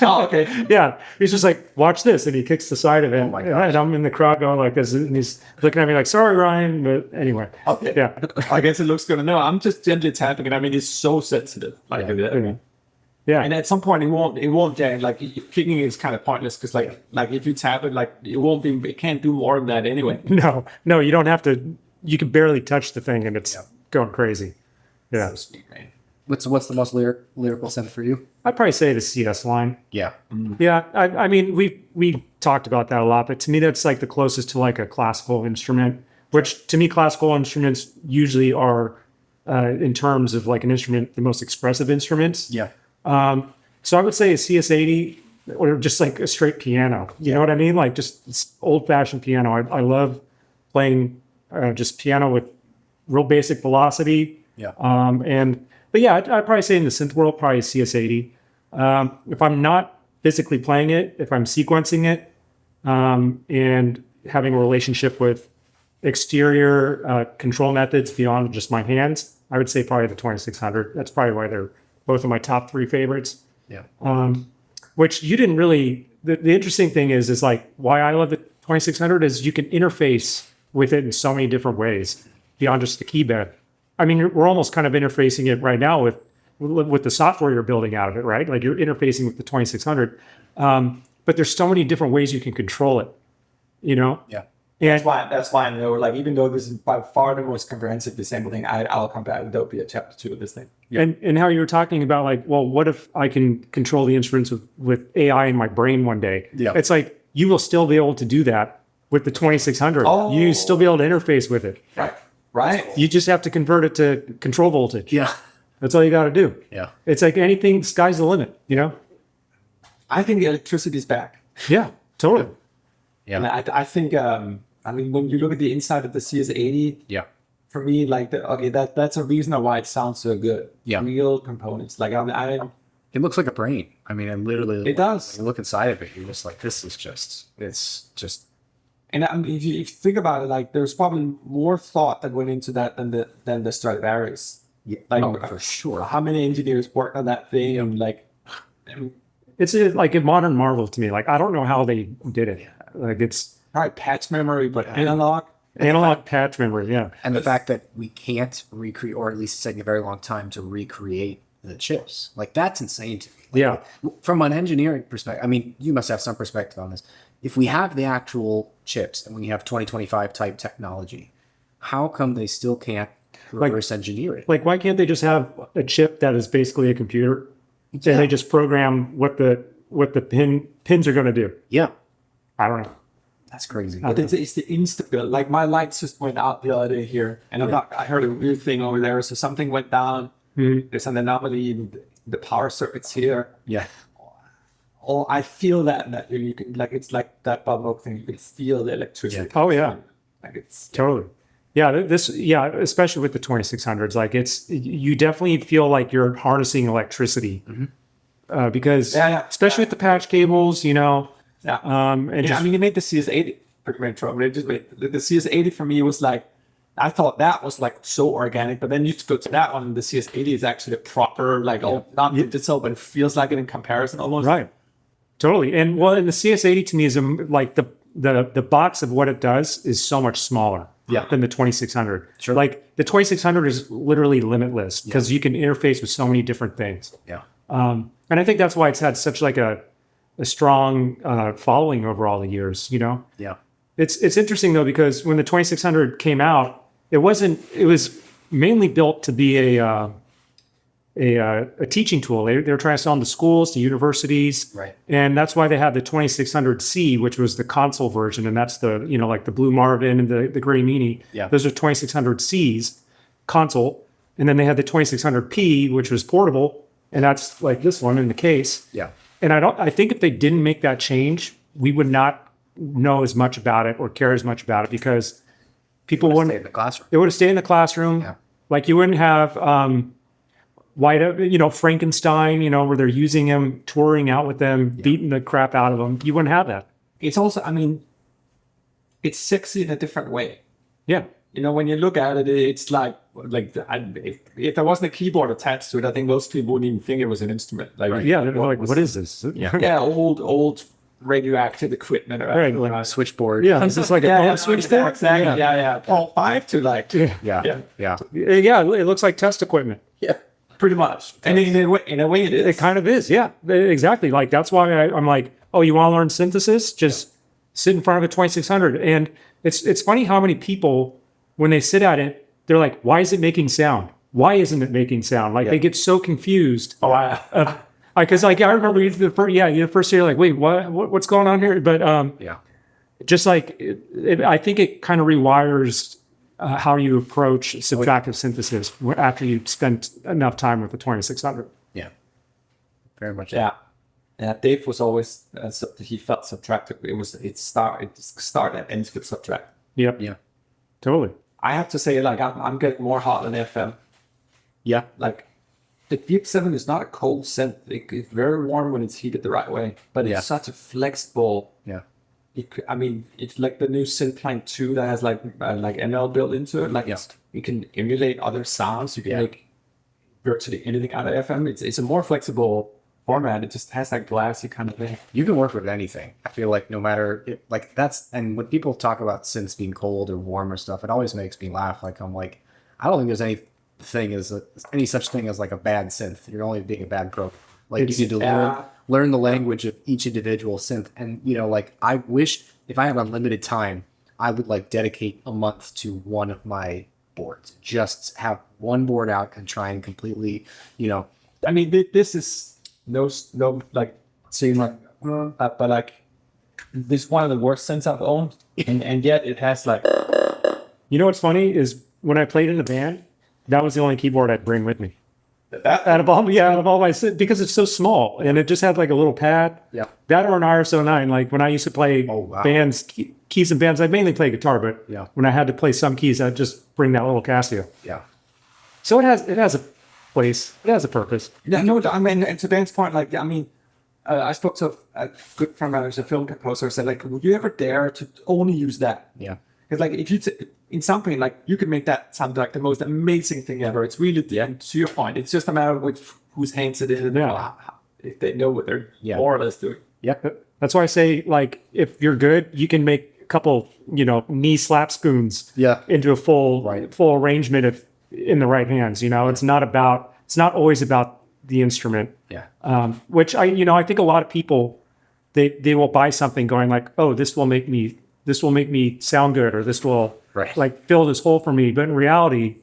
Oh, okay. Yeah. He's just like, watch this. And he kicks the side of it. And I'm in the crowd going like this. And he's looking at me like, sorry, Ryan. But anyway. Okay. Yeah. I guess it looks good. No, I'm just gently tapping it. I mean, it's so sensitive. Like, yeah. And at some point it won't jam. Like, kicking is kind of pointless because like if you tap it, like it can't do more than that anyway. No, you don't have to. You can barely touch the thing and it's going crazy. Yeah. So sweet, man. What's the most lyrical synth for you? I'd probably say the CS line. Yeah. Yeah. I mean, we talked about that a lot, but to me, that's like the closest to like a classical instrument, which to me, classical instruments usually are, in terms of like an instrument, the most expressive instruments. Yeah. So I would say a CS80 or just like a straight piano. You know what I mean? Like just old fashioned piano. I love playing just piano with real basic velocity. Yeah. But yeah, I'd probably say in the synth world, probably a CS80. If I'm not physically playing it, if I'm sequencing it, and having a relationship with exterior control methods beyond just my hands, I would say probably the 2600. That's probably why they're both of my top three favorites. Yeah. Which you didn't really. The interesting thing is like why I love the 2600 is you can interface with it in so many different ways beyond just the key bed. I mean, we're almost kind of interfacing it right now with the software you're building out of it, right? Like you're interfacing with the 2600. But there's so many different ways you can control it, you know? Yeah. And That's why I know, like, even though this is by far the most comprehensive disassembling, I'll come back. There'll be a chapter 2 of this thing. Yeah. And how you were talking about, like, well, what if I can control the instruments with AI in my brain one day? Yeah. It's like you will still be able to do that with the 2600. Oh. You still be able to interface with it. Right. You just have to convert it to control voltage. Yeah. That's all you got to do. Yeah. It's like anything, sky's the limit, you know? I think the electricity is back. Yeah, totally. Yeah. And I think, I mean, when you look at the inside of the CS80, Yeah. for me, like, that's a reason why it sounds so good. Yeah. Real components. Like, It looks like a brain. I mean, it literally. It does. When you look inside of it, you're just like, it's just. and I mean, if you think about it, like, there's probably more thought that went into that than the Stradivarius. Yeah. Like, for sure. How many engineers worked on that thing? And like, It's like a modern marvel to me. Like, I don't know how they did it. Like, it's probably patch memory, but analog. analog patch memory. Yeah. And the fact that we can't recreate, or at least it's taking a very long time to recreate the chips. Like, that's insane to me. Like, from an engineering perspective, I mean, you must have some perspective on this. If we have the actual chips and we have 2025 type technology, how come they still can't reverse engineer it? Like, why can't they just have a chip that is basically a computer? And they just program what the pins are going to do? Yeah. I don't know. That's crazy. It's the instant build. Like, my lights just went out the other day here, and I heard a weird thing over there. So something went down. There's an anomaly in the power circuits here. Yeah. Oh, I feel that you can, like, it's like that bubble thing. You can feel the electricity. Oh yeah. Like, it's totally. Yeah, especially with the 2600s, like, you definitely feel like you're harnessing electricity, because especially with the patch cables, you know. Yeah. And I mean, you made the CS80 pretty much. The CS80 for me was like, I thought that was like so organic, but then you go to that one, the CS80 is actually a proper, like, not digital, but it feels like it in comparison almost. Right. Totally. And the CS80 to me is like the box of what it does is so much smaller than the 2600. Sure. Like, the 2600 is literally limitless because you can interface with so many different things. Yeah. And I think that's why it's had such like a strong following over all the years, you know? Yeah. It's interesting though, because when the 2600 came out, it was mainly built to be a teaching tool. They were trying to sell them to schools, to universities. Right. And that's why they had the 2600C, which was the console version. And that's the, you know, like the Blue Marvin and the Gray Meanie. Yeah. Those are 2600Cs console. And then they had the 2600P, which was portable. And that's like this one in the case. Yeah. And I think if they didn't make that change, we would not know as much about it or care as much about it, because people wouldn't stay in the classroom. It would have stayed in the classroom. Yeah. Like, you wouldn't have Frankenstein, you know, where they're using him, touring out with them, beating the crap out of them. You wouldn't have that. It's also, I mean, it's sexy in a different way. Yeah. You know, when you look at it, it's like if there wasn't a keyboard attached to it, I think most people wouldn't even think it was an instrument. Like, Yeah. They're like, what is this? Yeah, old radioactive equipment. Right. Like, switchboard. Yeah. Is this like a phone switch there? Exactly. Yeah. All 5 to like. Yeah. Yeah. It looks like test equipment. Yeah. Pretty much. And in a way it is. It kind of is. Yeah. Exactly. Like, that's why I'm like, oh, you want to learn synthesis? Just sit in front of a 2600. And it's funny how many people, when they sit at it, they're like, why is it making sound? Why isn't it making sound? Like, they get so confused. Oh, wow. Because I remember the first year, like, wait, what's going on here? But just like, I think it kind of rewires how you approach subtractive synthesis after you spend enough time with the 2600. Yeah. Very much. Yeah. Dave was always, he felt subtractive. It start and end with subtract. Yep. Yeah. Totally. I have to say, like, I'm getting more hot than FM. Yeah. Like, the DX7 is not a cold synth. It's very warm when it's heated the right way, but it's such a flexible. Yeah. It's like the new Soundpaint 2 that has like ML built into it. Like, you can emulate other sounds. You can make virtually anything out of FM. It's a more flexible format. It just has that glassy kind of thing. You can work with anything. I feel like no matter and when people talk about synths being cold or warm or stuff, it always makes me laugh. Like, I'm like, I don't think there's any such thing as like a bad synth. You're only being a bad pro. Like, you need to learn the language of each individual synth. And, you know, like, I wish if I have unlimited time, I would like dedicate a month to one of my boards. Just have one board out and try and completely, you know. I mean, this is no like saying like, but like, this is one of the worst synths I've owned, and yet it has like. You know what's funny is when I played in the band, that was the only keyboard I'd bring with me. Out of all my because it's so small and it just had like a little pad. Yeah. That or an RS-09. Like, when I used to play bands, keys and bands, I mainly play guitar, but when I had to play some keys, I'd just bring that little Casio. Yeah. So it has a place. It has a purpose. Yeah, no, I mean, and to Dan's point, like, I mean, I spoke to a good friend of mine who's a film composer, said, like, would you ever dare to only use that? Yeah. Because, like, if you in Soundpaint, like, you can make that sound like the most amazing thing ever. It's really, to your point, it's just a matter of whose hands it is, and if they know what they're more or less doing. Yeah. That's why I say, like, if you're good, you can make a couple, you know, knee slap spoons into a full arrangement in the right hands. You know, it's not always about the instrument. Yeah. Which I think a lot of people, they will buy something going like, oh, this will make me sound good, or this will like fill this hole for me. But in reality,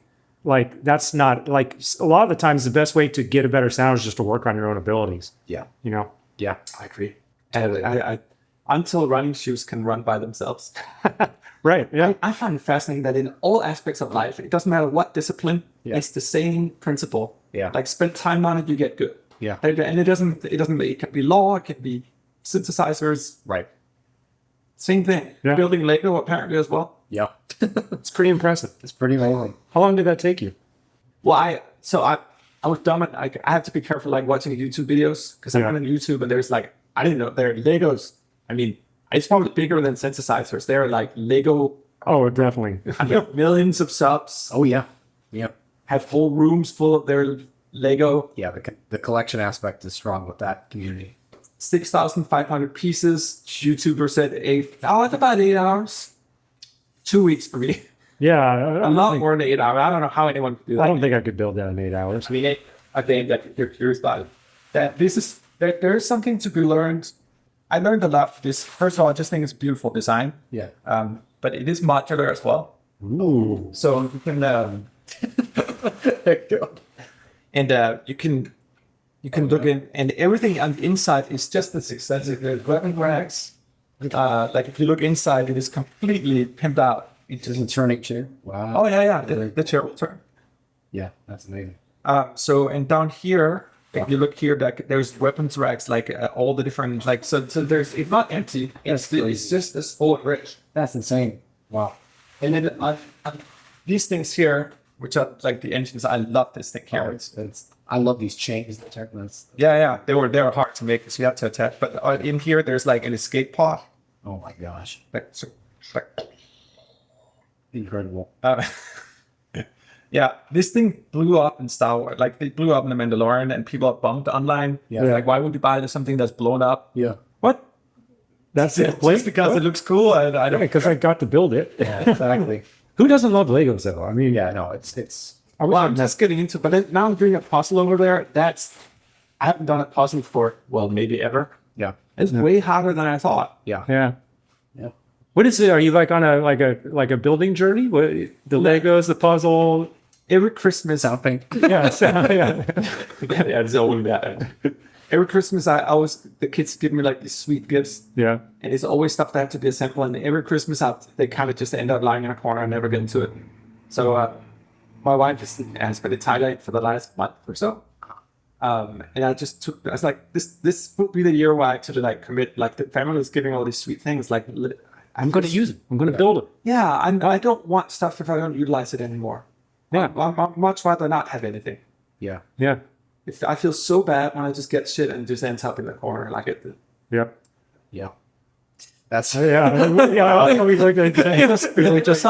like that's not like a lot of the times the best way to get a better sound is just to work on your own abilities. Yeah. Yeah, I agree. And I until running shoes can run by themselves. Right. Yeah. I find it fascinating that in all aspects of life, it doesn't matter what discipline, it's the same principle. Yeah. Like spend time on it, you get good. Yeah. And it can be law, it can be synthesizers. Right. Same thing. Yeah. Building Lego apparently as well. Yeah. It's pretty impressive. It's pretty amazing. How long did that take you? Well, I was dumb and I have to be careful like watching YouTube videos because I went on YouTube and there's like, I didn't know they're Legos. I mean, it's probably bigger than synthesizers. They're like Lego. Oh, definitely. Millions of subs. Oh yeah. Yeah. Have whole rooms full of their Lego. Yeah. The collection aspect is strong with that community. 6,500 pieces. YouTuber said it's about 8 hours. 2 weeks for me. Yeah. A lot more than 8 hours. I don't know how anyone could do that. I don't think I could build that in 8 hours. I mean, I think that you're curious about it. That there's something to be learned. I learned a lot for this. First of all, I just think it's beautiful design. Yeah. But it is modular as well. Ooh. So you can you can look in, and everything on the inside is just as expensive. There's weapon racks. Like if you look inside, it is completely pimped out. It's just a turning chair. Wow. Oh yeah. The chair will turn. Yeah, that's amazing. So and down here, if you look here, there's weapons racks, like all the different so there's it's not empty. It's just this full of rich. That's insane. Wow. And then on these things here, which are like the engines, I love this thing here. I love these chains. That's Yeah. They were hard to make, so you have to attach. But in here, there's like an escape pod. oh my gosh, Like, incredible. yeah, this thing blew up in Star Wars. Like it blew up in The Mandalorian, and people are bummed online. Yeah. Like, why would you buy something that's blown up? Yeah. What? That's it. Just because it looks cool, and I don't. Because I got to build it. Yeah. Exactly. Who doesn't love Legos though? I mean, Yeah. No. It's. Well, I'm just getting into, but then, now I'm doing a puzzle over there. I haven't done a puzzle for maybe ever. Yeah. It's way harder than I thought. Yeah. Yeah. Yeah. What is it? Are you like on a building journey? What, the Legos, the puzzle? Every Christmas, Soundpaint. Yeah. yeah, it's always that. Every Christmas, the kids give me like these sweet gifts, Yeah. and it's always stuff that have to be assembled. And every Christmas, they kind of just end up lying in a corner and never get into it. So my wife has been in Thailand for the last month or so, and I was like, this would be the year where I actually like commit. Like the family is giving all these sweet things. Like I'm going to use it. I'm going to build it. Yeah, I don't want stuff if I don't utilize it anymore. Yeah. I'd much rather not have anything. Yeah. Yeah. If I feel so bad when I just get shit and just ends up in the corner like it did. Yeah. Yeah. That's Yeah. I always like that. really just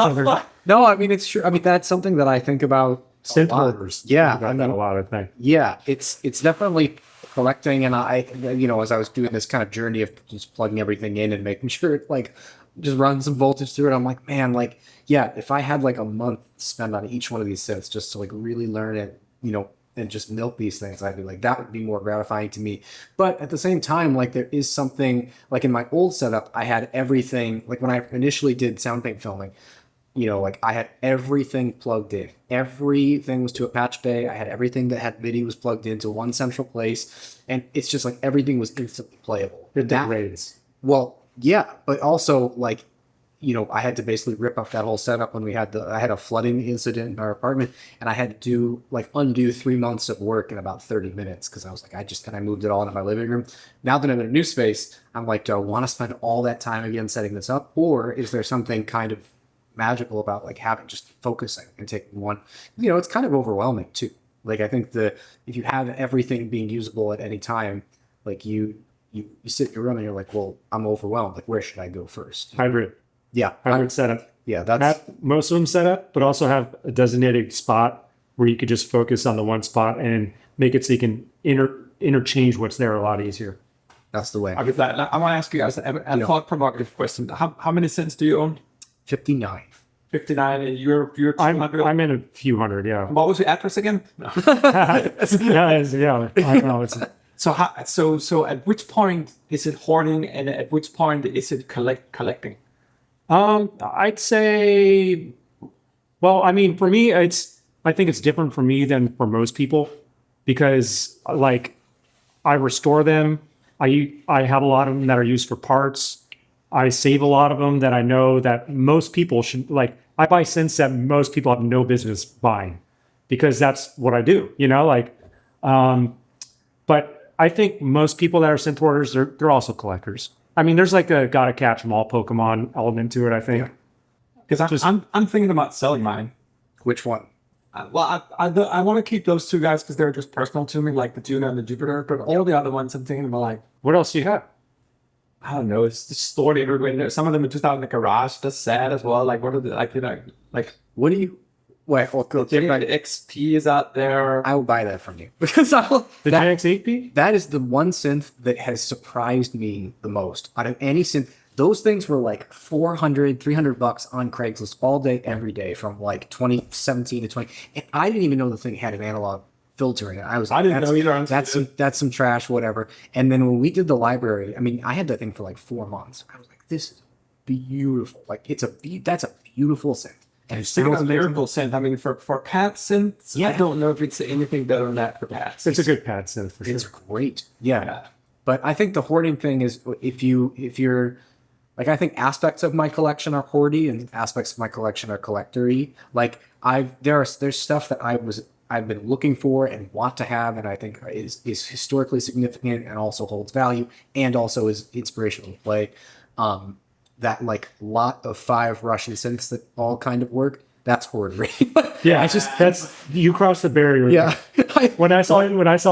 no. I mean, it's true. I mean, that's something that I think about. Synth holders. Yeah. I got that a lot of things. Yeah, it's definitely collecting, and as I was doing this kind of journey of just plugging everything in and making sure it like just run some voltage through it, I'm like, man, like, yeah, if I had like a month to spend on each one of these synths just to like really learn it, and just milk these things, I'd be like, that would be more gratifying to me. But at the same time, like there is something like in my old setup, I had everything, like when I initially did Soundpaint filming, like I had everything plugged in. Everything was to a patch bay. I had everything that had MIDI was plugged into one central place. And it's just like everything was instantly playable. That raise. Well, yeah, but also like, I had to basically rip up that whole setup when I had a flooding incident in our apartment, and I had to undo 3 months of work in about 30 minutes because I was like, I moved it all into my living room. Now that I'm in a new space, I'm like, do I want to spend all that time again setting this up, or is there something kind of magical about like having just focusing and taking one? It's kind of overwhelming too. Like I think if you have everything being usable at any time, like you sit in your room and you're like, well, I'm overwhelmed. Like where should I go first? Hybrid. Yeah. Hybrid setup. Yeah, that's most of them set up, but also have a designated spot where you could just focus on the one spot and make it so you can interchange what's there a lot easier. That's the way. I want to ask you guys a thought-provocative question. How many synths do you own? 59. 59, and you're 200. I'm in a few hundred, yeah. What was your address again? No. yeah, I don't know. It's So at which point is it hoarding, and at which point is it collecting? I'd say, well, I mean, for me, I think it's different for me than for most people, because like I restore them. I have a lot of them that are used for parts. I save a lot of them that I know that most people should, like, I buy synths that most people have no business buying, because that's what I do, like, but I think most people that are synth hoarders, they're also collectors. I mean, there's like a gotta catch them all Pokemon element to it, I think. Because I'm thinking about selling mine. Which one? Well, I want to keep those two guys because they're just personal to me, like the Juno and the Jupiter. But all the other ones, I'm thinking about like, What else do you have? I don't know. It's just stored everywhere. Some of them are just out in the garage. That's sad as well. Like, what are the, like What do you? Wait, the XP is out there. I will buy that from you because I will. The JX8P? That is the one synth that has surprised me the most out of any synth. Those things were like $400-$300 on Craigslist all day, every day from like 2017 to 20. And I didn't even know the thing had an analog filter in it. I didn't know either. That's some trash, whatever. And then when we did the library, I mean, I had that thing for like 4 months. I was like, this is beautiful. Like that's a beautiful synth. And it Speaking sounds of amazing. miracle synth, I mean, for pad synths, I don't know if it's anything better than that for pads. It's a good pad synth for sure. It's great. Yeah. But I think the hoarding thing is if you're like, I think aspects of my collection are hoardy and aspects of my collection are collectory. Like there's stuff that I've been looking for and want to have, and I think is historically significant and also holds value and also is inspirational to play. That like lot of 5 Russian synths that all kind of work. That's hoardery. Yeah, that's you crossed the barrier. Yeah. When I saw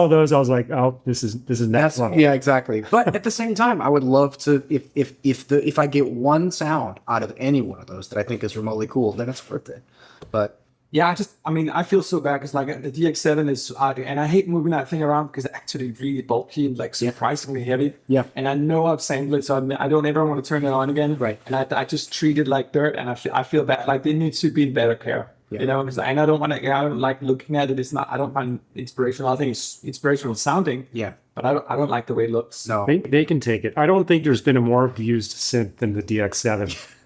those, I was like, oh, this is next level. Yeah, exactly. But at the same time, I would love to if I get one sound out of any one of those that I think is remotely cool, then it's worth it. But yeah, I feel so bad because like the DX7 is and I hate moving that thing around because it's actually really bulky and like surprisingly heavy. Yeah. And I know I've sampled it, so I don't ever want to turn it on again. Right. And I just treat it like dirt, and I feel bad. Like they need to be in better care. Yeah. Because I don't want to. I don't like looking at it. It's not. I don't find inspirational. I think it's inspirational sounding. yeah. But I don't like the way it looks. No. They can take it. I don't think there's been a more abused synth than the DX7.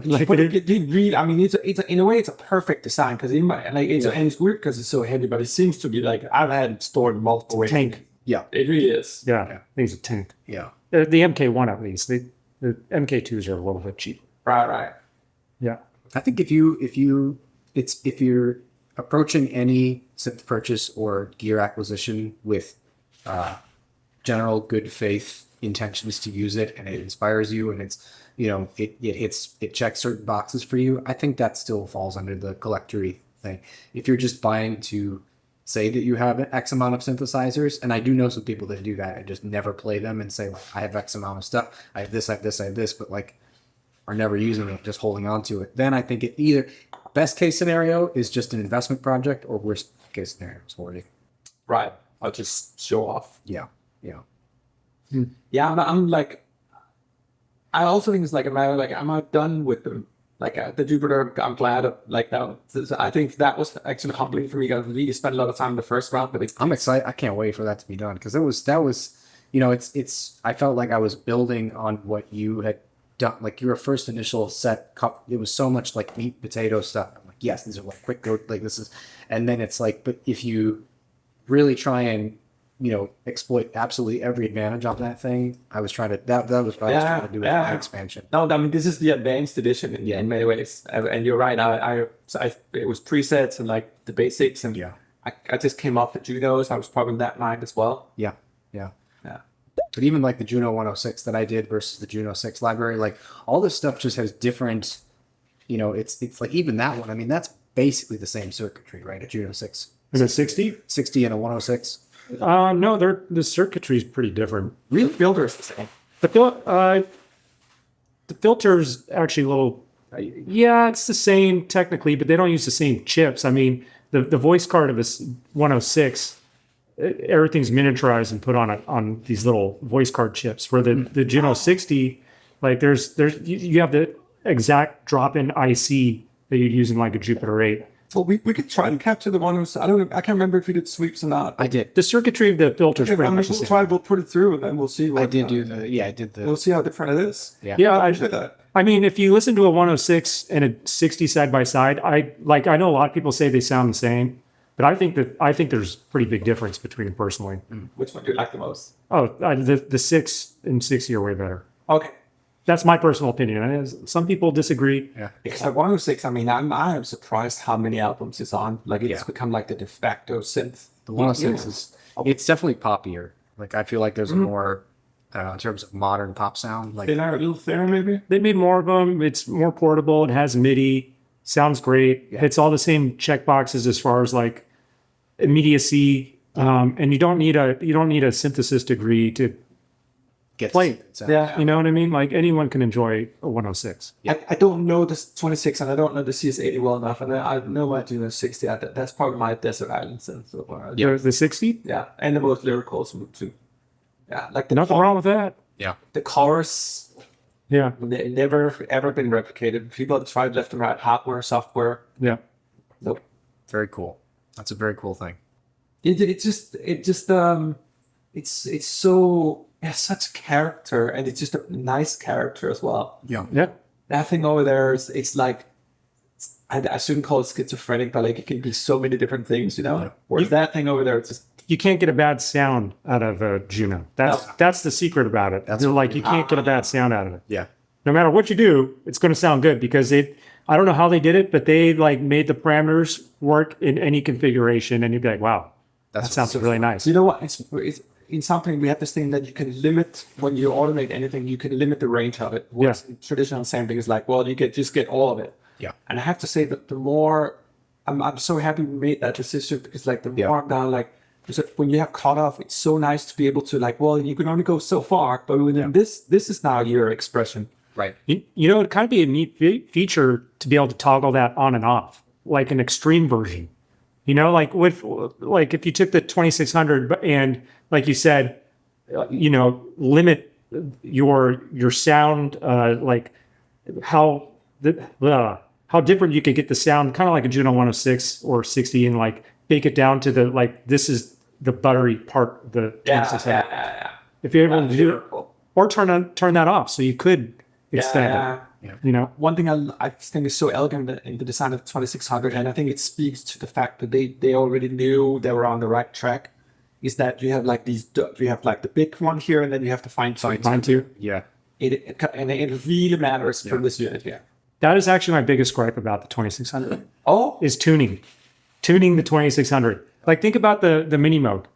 Like, But it really, I mean, it's in a way, it's a perfect design because and it's weird because it's so heavy, but it seems to be like I've had it stored in multiple ways. tank. Yeah. It really is. Yeah, I think it's a tank. Yeah. The MK1 at least. The MK2s are a little bit cheap. Right. Yeah. I think if you're approaching any synth purchase or gear acquisition with general good faith intentions to use it, and it inspires you, and it's it checks certain boxes for you, I think that still falls under the collectory thing. If you're just buying to say that you have X amount of synthesizers, and I do know some people that do that and just never play them and say, like, I have X amount of stuff, I have this, but like are never using it, just holding on to it, then I think it either best case scenario is just an investment project, or worst case scenario is hoarding. Right. I'll just show off. Yeah. Yeah, I'm like, I also think it's like a matter of like, I'm not done with them. Like the Jupiter, I'm glad of, like that. I think that was actually humbling for me. I really spent a lot of time in the first round, but I'm excited. I can't wait for that to be done, because that was it's I felt like I was building on what you had done, like your first initial set. It was so much like meat potato stuff. I'm like, yes, these are like quick go, like this is, and then it's like, but if you really try and exploit absolutely every advantage of that thing, I was trying to that was what I was trying to do with my expansion. No, I mean, this is the advanced edition in many ways, and you're right. It was presets and like the basics, and I just came off the Junos. I was probably in that mind as well. Yeah. But even like the Juno 106 that I did versus the Juno 6 library, like all this stuff just has different, it's like even that one, I mean, that's basically the same circuitry, right? A Juno 6. Is it 60? 60 and a 106. No, the circuitry is pretty different. Real filter is the same. The filter's actually a little, it's the same technically, but they don't use the same chips. I mean, the voice card of a 106, everything's miniaturized and put on these little voice card chips. Where the Juno 60, like there's you have the exact drop-in IC that you'd use in like a Jupiter 8. Well, we could try and capture the one who's, I don't know, I can't remember if we did sweeps or not. I did. The circuitry of the filters pretty much the We'll same. try, we'll put it through and then we'll see what. I did do the. Yeah, I did the. We'll see how different it is. Yeah, I did that. I mean, if you listen to a 106 and a 60 side by side, I know a lot of people say they sound the same, but I think there's a pretty big difference between them personally. Which one do you like the most? Oh, the 6 and 60 are way better. Okay. That's my personal opinion. And some people disagree. Yeah. Because like 106, I mean, I am surprised how many albums it's on. Like it's become like the de facto synth. The 106 is. It's definitely poppier. Like I feel like there's a more, in terms of modern pop sound. Like Thinner, a little thinner, maybe. They made more of them. It's more portable. It has MIDI. Sounds great. Hits all the same check boxes as far as like immediacy. And you don't need a synthesis degree to gets. play. Yeah. You know what I mean? Like anyone can enjoy a 106. I don't know this 26 and I don't know the CS80 well enough, and I know I do the 60. That's probably my desert island synth so far. The 60? Yeah, and the most lyrical too. Yeah, like the Nothing wrong with that. Yeah. the chorus, Yeah. never ever been replicated. People have tried left and right, hardware, software. Yeah. Nope. Very cool. That's a very cool thing. It's so it has such character, and it's just a nice character as well. Yeah. Yeah. That thing over there is it's like I shouldn't call it schizophrenic, but like it can be so many different things, you know. Yeah. Whereas that thing over there, it's just You can't get a bad sound out of a Juno. That's the secret about it. That's They're like you can't get a bad sound out of it. Yeah. No matter what you do, it's going to sound good because I don't know how they did it, but they like made the parameters work in any configuration, and you'd be like, wow, that sounds really nice. you know what? It's in something we have this thing that you can limit when you automate anything. You can limit the range of it. Whereas in traditional sampling is like, well, you just get all of it. Yeah. And I have to say that the more I'm so happy we made that decision, because like the more I'm now like, because when you have cutoff, it's so nice to be able to like, well, you can only go so far, but within this is now your expression. Right. You know, it'd kind of be a neat feature to be able to toggle that on and off, like an extreme version. You know, like if you took the 2600 and like you said, you know, limit your sound, like how different you could get the sound, kind of like a Juno 106 or 60, and like bake it down to the like this is the buttery part of the 2600. Yeah. If you're able to do it, or turn that off, so you could extend it. You know, One thing I think is so elegant in the design of 2600, and I think it speaks to the fact that they already knew they were on the right track, is that you have like you have like the big one here, and then you have to fine tune. Yeah. It really matters for this unit here. that is actually my biggest gripe about the 2600 Oh, is tuning the 2600. Like think about the mini mode.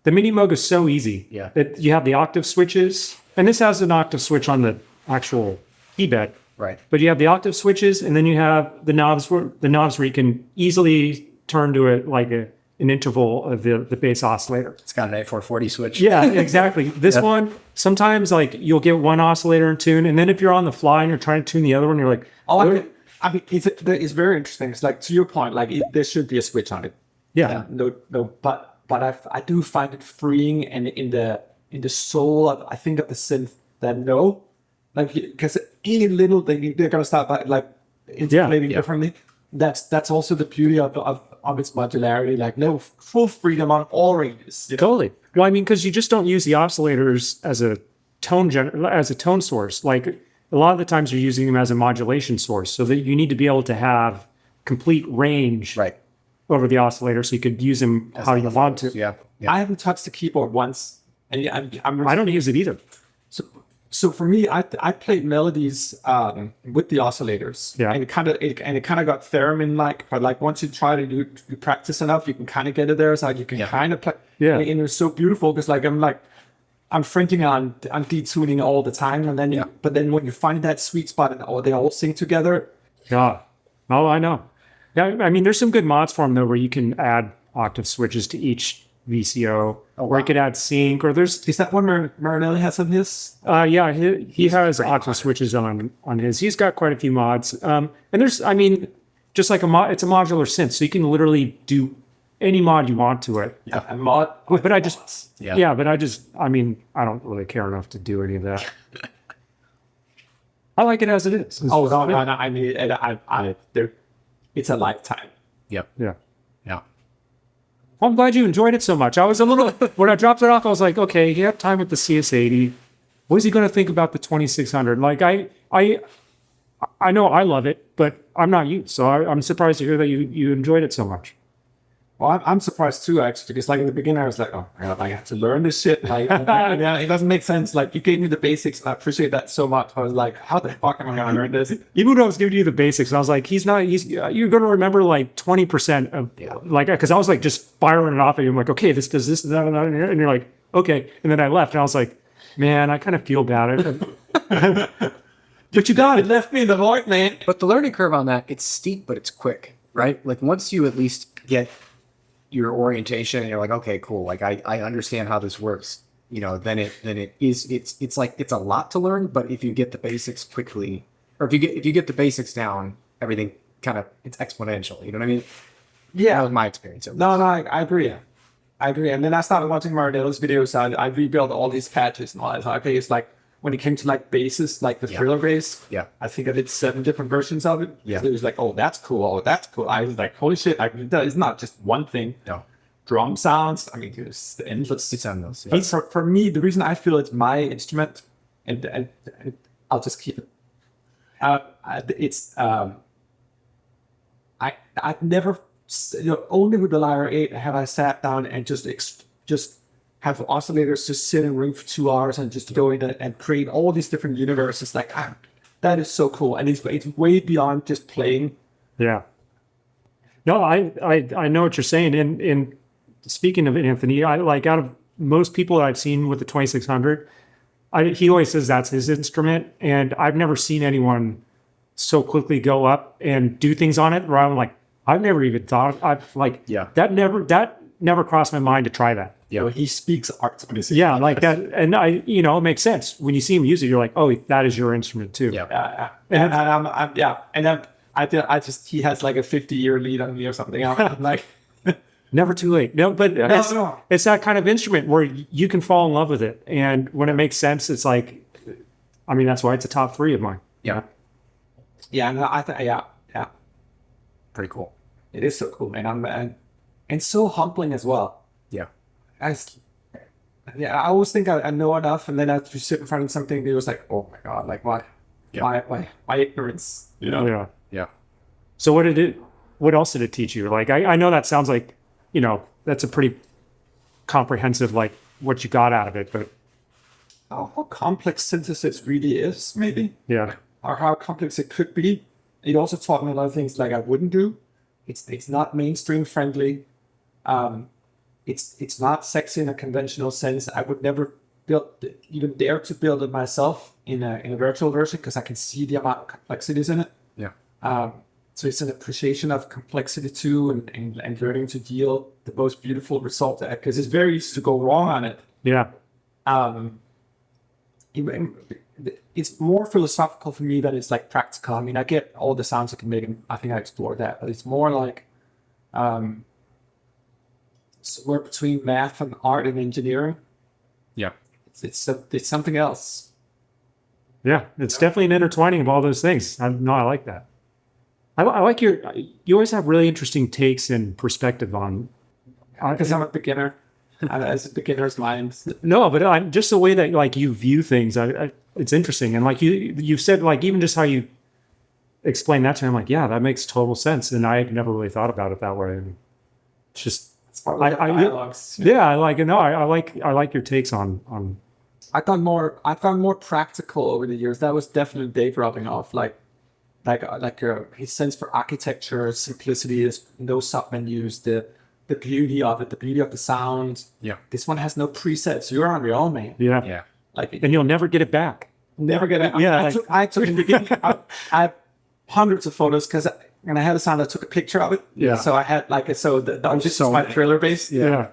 The mini mode is so easy. Yeah. That you have the octave switches, and this has an octave switch on the actual keyboard. Right. But you have the octave switches, and then you have the knobs where you can easily turn to it like an interval of the bass oscillator. It's got an A440 switch. Yeah, exactly. This one, sometimes like you'll get one oscillator in tune, and then if you're on the fly and you're trying to tune the other one, you're like, I mean, it's very interesting. It's like to your point, like there should be a switch on it. yeah. No, but I do find it freeing, and in the soul of I think of the synth that like because any little thing they're gonna start by like interpolating differently. That's also the beauty of its modularity. Like full freedom on all ranges. You know? Totally. Well, I mean, because you just don't use the oscillators as a tone source. Like a lot of the times you're using them as a modulation source, so that you need to be able to have complete range over the oscillator, so you could use them how you want to. Yeah. I haven't touched the keyboard once, and I don't use it either. So for me, I played melodies with the oscillators. Yeah. And it kind of got theremin like, but like once you try to you practice enough, you can kind of get it there. So you can kind of play. Yeah. And it was so beautiful because I'm thinking on detuning all the time, and then but then when you find that sweet spot and they all sing together. Yeah. Oh, I know. Yeah. I mean, there's some good mods for them though, where you can add octave switches to each VCO, or you could add sync, or there's. Is that one Marinelli has on his? Yeah, he has octave switches on his. He's got quite a few mods. And there's, I mean, just like it's a modular synth, so you can literally do any mod you want to it. Yeah, a mod. But I mean, I don't really care enough to do any of that. I like it as it is. Oh no, I mean, it's a lifetime. Yep. Yeah. Yeah. Well, I'm glad you enjoyed it so much. I was a little, when I dropped it off, I was like, okay, he had time with the CS80. What is he going to think about the 2600? Like, I know I love it, but I'm not you. So I'm surprised to hear that you enjoyed it so much. Well, I'm surprised too, actually, because like in the beginning, I was like, oh my God, I have to learn this shit. Like, yeah, it doesn't make sense. Like, you gave me the basics, and I appreciate that so much. I was like, how the fuck am I going to learn this? Even when I was giving you the basics, I was like, you're going to remember like 20% of, like, because I was like just firing it off at you. I'm like, okay, this does this, and that, and you're like, okay. And then I left, and I was like, man, I kind of feel bad. But you got it. Left me in the void, man. But the learning curve on that, it's steep, but it's quick, right? Like once you at least get your orientation and you're like, okay, cool. Like I understand how this works. You know, then it's like, it's a lot to learn, but if you get the basics quickly, or if you get the basics down, everything kind of, it's exponential. You know what I mean? Yeah. That was my experience. No, I agree. I agree. And then I started watching Marinello's videos. I rebuilt all these patches and all that. So, okay, it's like, when it came to like basses, like the thriller bass, I think I did 7 different versions of it. Yeah. So it was like, oh, that's cool. Oh, that's cool. I was like, holy shit. Like, it's not just one thing. No. Drum sounds. I mean, it's endless. It's endless. But for me, the reason I feel it's my instrument, and I'll just keep it. I've never, only with the Lyra 8 have I sat down and just have oscillators just sit in a room for 2 hours and just go in and create all these different universes. Like, that is so cool. And it's way beyond just playing. Yeah. No, I know what you're saying. And speaking of Anthony, I like, out of most people that I've seen with the 2600, he always says that's his instrument. And I've never seen anyone so quickly go up and do things on it where I'm like, I've never even thought, that never crossed my mind to try that. Yeah, he speaks art when he says like that, and it makes sense when you see him use it. You're like, oh, that is your instrument too. Yeah, and I just he has like a 50-year lead on me or something. I'm like, never too late. No, but it's that kind of instrument where you can fall in love with it, and when it makes sense, it's like, I mean, that's why it's a top 3 of mine. Yeah, no, I think pretty cool. It is so cool, man. And so humbling as well. Yeah. I always think I know enough, and then I have to sit in front of something. It was like, oh my God, like why my ignorance, you know? Yeah. So what else did it teach you? Like, I know that sounds like, that's a pretty comprehensive, like what you got out of it, but how complex synthesis really is, maybe. Yeah. Or how complex it could be. It also taught me a lot of things like I wouldn't do. It's not mainstream friendly. It's not sexy in a conventional sense. I would never even dare to build it myself in a virtual version because I can see the amount of complexities in it. Yeah. So it's an appreciation of complexity too, and learning to yield the most beautiful result because it's very easy to go wrong on it. Yeah. It's more philosophical for me than it's like practical. I mean, I get all the sounds I can make, and I think I explored that, but it's more like somewhere between math and art and engineering. Yeah. It's something else. Yeah, it's definitely an intertwining of all those things. I like that. I like you always have really interesting takes and perspective on. Because I'm a beginner. As a beginner's mind. No, but just the way that like you view things, it's interesting. And like you said, like even just how you explain that to me, I'm like, yeah, that makes total sense. And I never really thought about it that way. It's just, dialogues. I like it. No, I like your takes on. I've gone more practical over the years. That was definitely Dave rubbing off. Like his sense for architecture, simplicity, is no submenus, the beauty of it, the beauty of the sound. Yeah. This one has no presets. You're on your own, man. Yeah. Yeah. And you'll never get it back. Never get it. Yeah. I took in the beginning. I have hundreds of photos and I had a sound. I took a picture of it. Yeah. So I had my thriller bass. Yeah.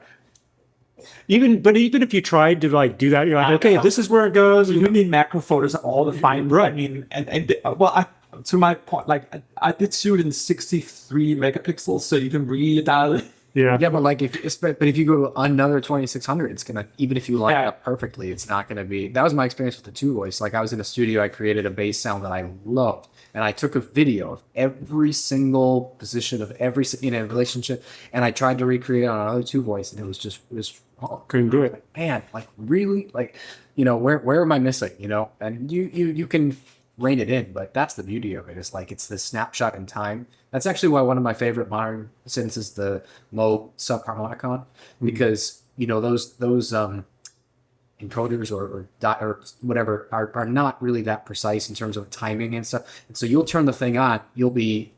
Even if you tried to like do that, you're like, okay, this is where it goes. You need macro photos of all the fine. Right. I mean, to my point, like I did shoot in 63 megapixels, so you can really dial it. Yeah. Yeah, but like but if you go another 2600, it's gonna, even if you line it up perfectly, it's not gonna be. That was my experience with the two voice. Like I was in a studio, I created a bass sound that I loved, and I took a video of every single position of every in a relationship, and I tried to recreate it on another two voice, and it was Couldn't do it. like, man, like really, like, you know, where am I missing? You know, and you can rein it in, but that's the beauty of it. It's like it's the snapshot in time. That's actually why one of my favorite modern synths is the Moog subharmonicon, because you know those encoders or whatever are not really that precise in terms of timing and stuff. And so you'll turn the thing on, you'll be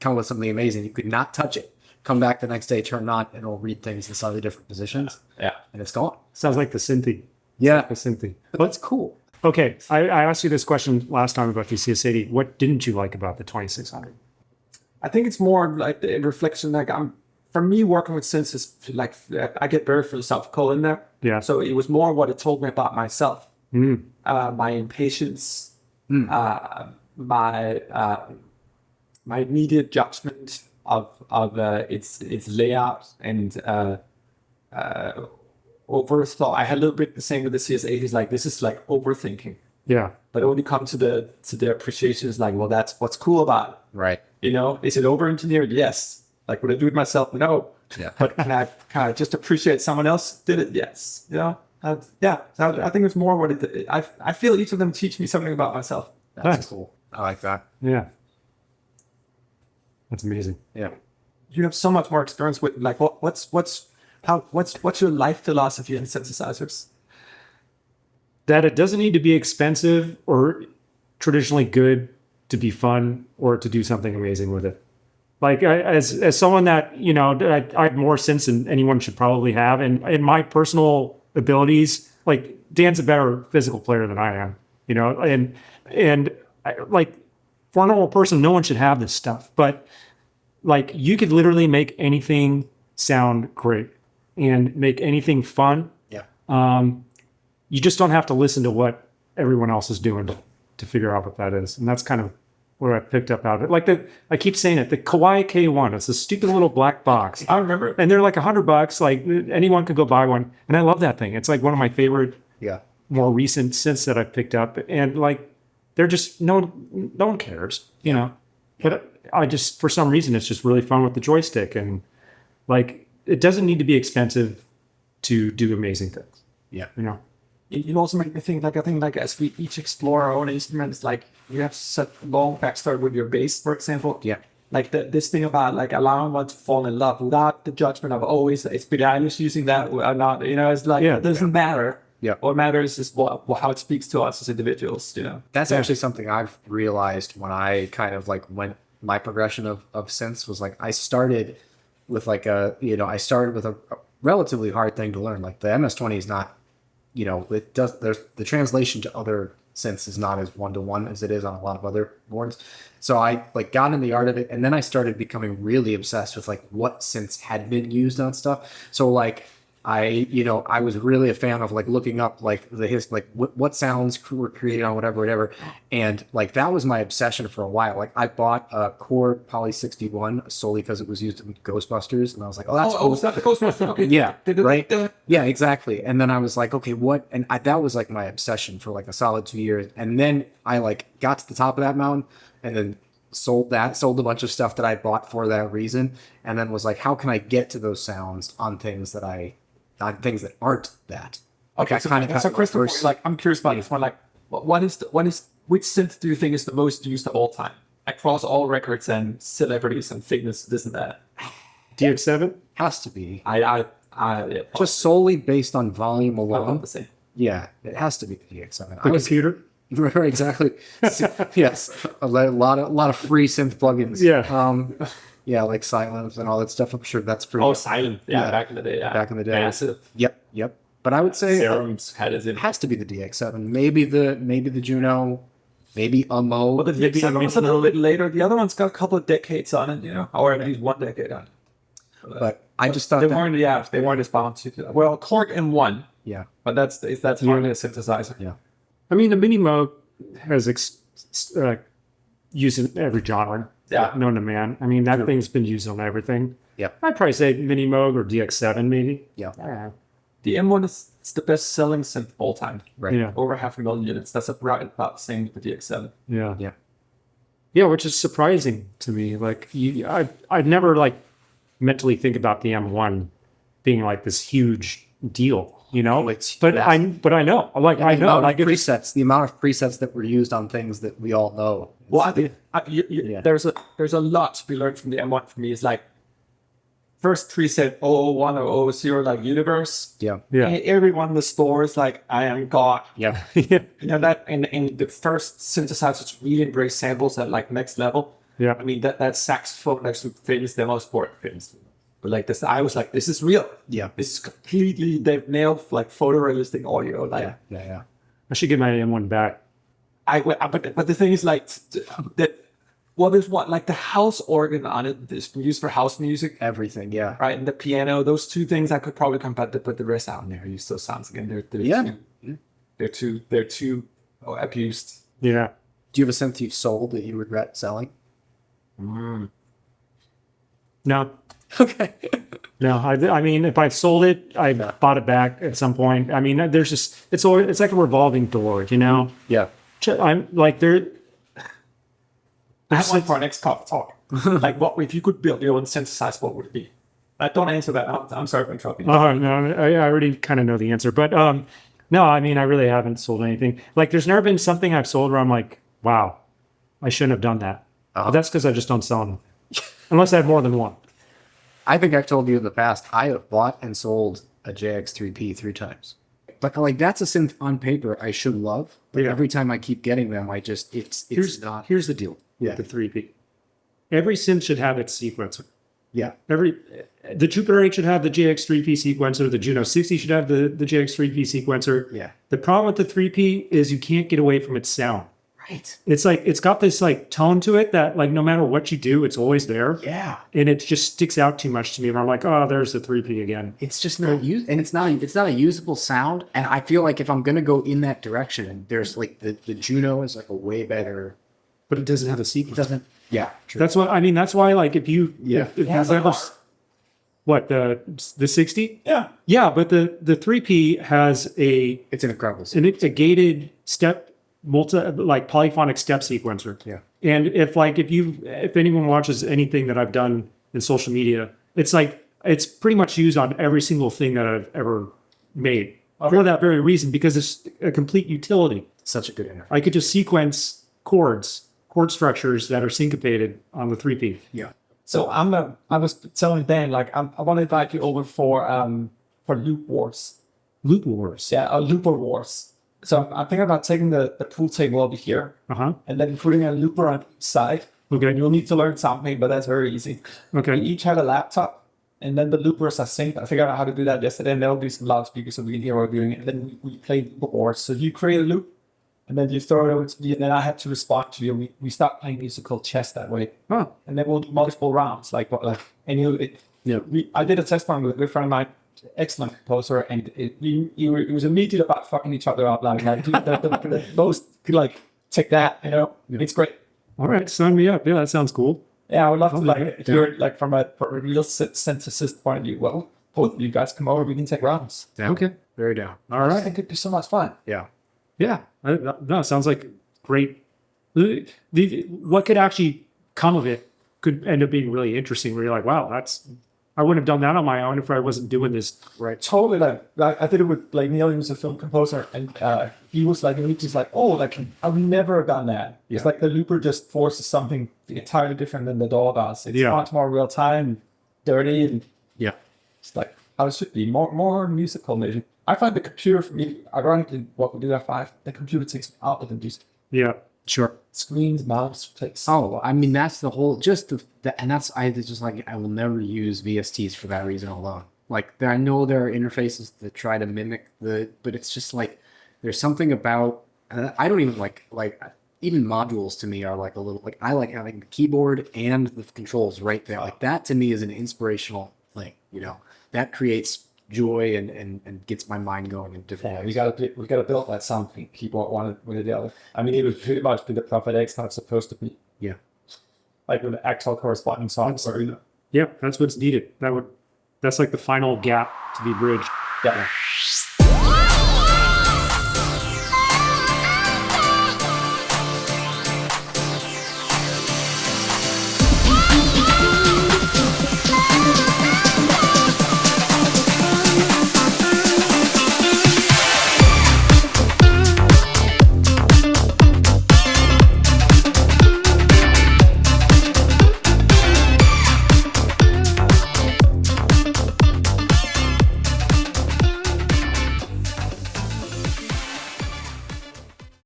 come up with something amazing. You could not touch it. Come back the next day, turn it on, and it'll read things in slightly different positions. Yeah. And it's gone. Sounds like the synthy. Yeah. The synthy. But that's cool. Okay, I asked you this question last time about the CS80. What didn't you like about the 2600? I think it's more like the reflection. Like for me, working with synths is like I get very philosophical in there. Yeah. So it was more what it told me about myself, my impatience, my immediate judgment of its layout and overthought. I had a little bit the same with the CS80s. Like this is like overthinking. Yeah. But when you come to the appreciation, it's like, well, that's what's cool about it. Right. You know, is it over-engineered? Yes. Like, would I do it myself? No. Yeah. But can I just appreciate someone else did it? Yes. You know? Yeah. So I think it's more what it. I feel each of them teach me something about myself. That's cool. I like that. Yeah. That's amazing. Yeah. You have so much more experience with like what's your life philosophy in synthesizers? That it doesn't need to be expensive or traditionally good to be fun or to do something amazing with it. Like as someone that, you know, I have more sense than anyone should probably have. And in my personal abilities, like Dan's a better physical player than I am, you know, and like for a normal person, no one should have this stuff, but like you could literally make anything sound great and make anything fun. Yeah. You just don't have to listen to what everyone else is doing to figure out what that is. And that's kind of what I picked up out of it. Like I keep saying it, the Kawaii K1, it's a stupid little black box. I remember. And they're like $100. Like anyone could go buy one. And I love that thing. It's like one of my favorite, more recent synths that I've picked up. And like, they're just, no one cares, you know, but I just, for some reason, it's just really fun with the joystick. And like, it doesn't need to be expensive to do amazing things. Yeah. You know? You also make me think, like, I think, like, as we each explore our own instruments, like, you have such a long backstory with your bass, for example. Yeah. Like, this thing about, like, allowing one to fall in love without the judgment of, oh, is Billie Eilish using that or not? You know, it's like, it doesn't matter. Yeah. What matters is how it speaks to us as individuals, you know? That's actually something I've realized when I kind of, like, went, my progression of synths was, like, I started with, like, a relatively hard thing to learn. Like, the MS-20 is not, you know, there's the translation to other synths is not as one-to-one as it is on a lot of other boards. So I like got in the art of it, and then I started becoming really obsessed with like what synths had been used on stuff. So like I was really a fan of like looking up like what sounds were created on whatever, and like that was my obsession for a while. Like I bought a Core Poly 61 solely because it was used in Ghostbusters, and I was like, oh, that's cool. It's not the Ghostbusters. Okay. Yeah, right. Yeah, exactly. And then I was like, okay, what? And that was like my obsession for like a solid 2 years. And then I like got to the top of that mountain, and then sold a bunch of stuff that I bought for that reason, and then was like, how can I get to those sounds on things that aren't that? Okay, so Christopher, like, I'm curious about this one. Like, which synth do you think is the most used of all time across all records and celebrities and fitness, this and that? DX7 has to be. I Just solely based on volume I alone. want the same. Yeah, it has to be the DX7. the computer. Right, exactly. Yes, a lot of free synth plugins. Yeah. Yeah, like Silence and all that stuff. I'm sure that's pretty. Oh, Silent. Yeah, back in the day. Yeah. Back in the day. Massive. Yep. But I would say Serums had it in. it has to be the DX7. Maybe the Juno. Maybe a Mo. Well, the DX7 was a little bit later. The other one's got a couple of decades on it, you know, or at least 1 decade on it. But I just thought they weren't as bouncy. Well, Korg M1. Yeah. But that's hardly a synthesizer. Yeah. I mean, the mini mode has used in every genre. known to man. I mean, that thing's been used on everything. Yeah. I'd probably say Mini Moog or DX7 maybe. Yeah. The M1 is the best selling synth of all time. Right. Yeah. Over 500,000 units. That's about the same with the DX7. Yeah. Yeah. Yeah, which is surprising to me. Like, I'd never like mentally think about the M1 being like this huge deal, you know. But I know, like, I know, like presets, the amount of presets that were used on things that we all know. Well, I think there's a lot to be learned from the M1 for me. It's like first preset 001 or 00, like universe. Yeah. And everyone in the store is like, I am God. Yeah. You know that, and the first synthesizers really embrace samples at like next level. Yeah. I mean that saxophone next to famous demo sport famous. But like this, I was like, this is real. Yeah. This is completely, they've nailed like photorealistic audio. Like, Yeah. I should get my M1 back. but the thing is like that. Well, there's one like the house organ on it is used for house music, Everything. Yeah. right? And the piano, those two things I could probably compare to put the rest out in there. Use those sounds again. They're too abused. Yeah. Do you have a synth you sold that you regret selling? No. Okay. No, I mean, if I sold it, I bought it back at some point. I mean, there's just, it's like a revolving door, you know? Yeah. I'm like, I have one for our next talk. Like, what if you could build your own synthesizer? What would it be? Don't answer that. I'm sorry for interrupting. Oh, no, I already kind of know the answer. But no, I mean, I really haven't sold anything. Like, there's never been something I've sold where I'm like, wow, I shouldn't have done that. But that's because I just don't sell them. Unless I have more than one. I think I've told you in the past, I have bought and sold a JX3P 3 times. But like, that's a synth on paper I should love. But every time I keep getting them, I just, Here's the deal with the 3P. Every synth should have its sequencer. Yeah. The Jupiter 8 should have the JX3P sequencer. The Juno 60 should have the JX3P sequencer. Yeah. The problem with the 3P is you can't get away from its sound. Right. It's like, it's got this like tone to it that like no matter what you do, it's always there. Yeah. And it just sticks out too much to me. And I'm like, oh, there's the 3P again. It's just not used, and it's not a usable sound. And I feel like if I'm gonna go in that direction, there's like the Juno is like a way better. But it doesn't have a sequencer. It doesn't. Yeah. True. That's what I mean. That's why, like, if you, if you've ever, what the 60? Yeah. But the 3P has It's an incredible. it's a gated step like polyphonic step sequencer. Yeah. And if anyone watches anything that I've done in social media, it's like it's pretty much used on every single thing that I've ever made for that very reason, because it's a complete utility. Such a good interface. I could just sequence chord structures that are syncopated on the 3P. Yeah. So I was telling Dan, like, I want to invite you over for Loop Wars. Loop Wars. Yeah, Looper Wars. So I'm thinking about taking the pool table over here and then putting a looper on each side. Okay. You'll need to learn Soundpaint, but that's very easy. Okay. We each have a laptop, and then the loopers are synced. I figured out how to do that yesterday, and there'll be some loudspeakers so we can hear what we're doing. And then we play Looper Wars. So you create a loop, and then you throw it over to me, and then I have to respond to you. We start playing musical chess that way. Oh. And then we'll do multiple rounds. I did a test run with a good friend of mine, excellent composer, and it was immediate about fucking each other up. Like the most could like take that, you know. Yeah. It's great. All right, sign me up. Yeah, that sounds cool. Yeah, I would love to hear it like from a real synthesist point of view. Well, both of you guys come over, we can take rounds. Yeah. Okay. Very down. All I right. think it'd be so much fun. Yeah. Yeah. No, sounds like great. What could actually come of it could end up being really interesting. Where you're like, wow, I wouldn't have done that on my own if I wasn't doing this. Right. Totally. Like I did it with like Neil, he was a film composer, and he was like, oh, like I've never done that. Yeah. It's like the looper just forces something entirely different than the DAW does. It's much more real time, dirty, and it's like how it should be. More musical maybe. I find the computer for me, ironically, what we do at 5, the computer takes me out of the music. Yeah. Sure. Screens, mouse, takes. Oh, I mean, that's the whole, I will never use VSTs for that reason alone. Like, I know there are interfaces that try to mimic but it's just like, there's something about, I don't even like even modules to me are like a little, like, I like having the keyboard and the controls right there. Like, that to me is an inspirational thing, you know, that creates joy and gets my mind going in different ways. We gotta build that Soundpaint keyboard one with the other. I mean, it would pretty much be the Prophet X how it's supposed to be. Yeah. like with actual corresponding software. Yeah, that's what's needed. That's like the final gap to be bridged. Yeah.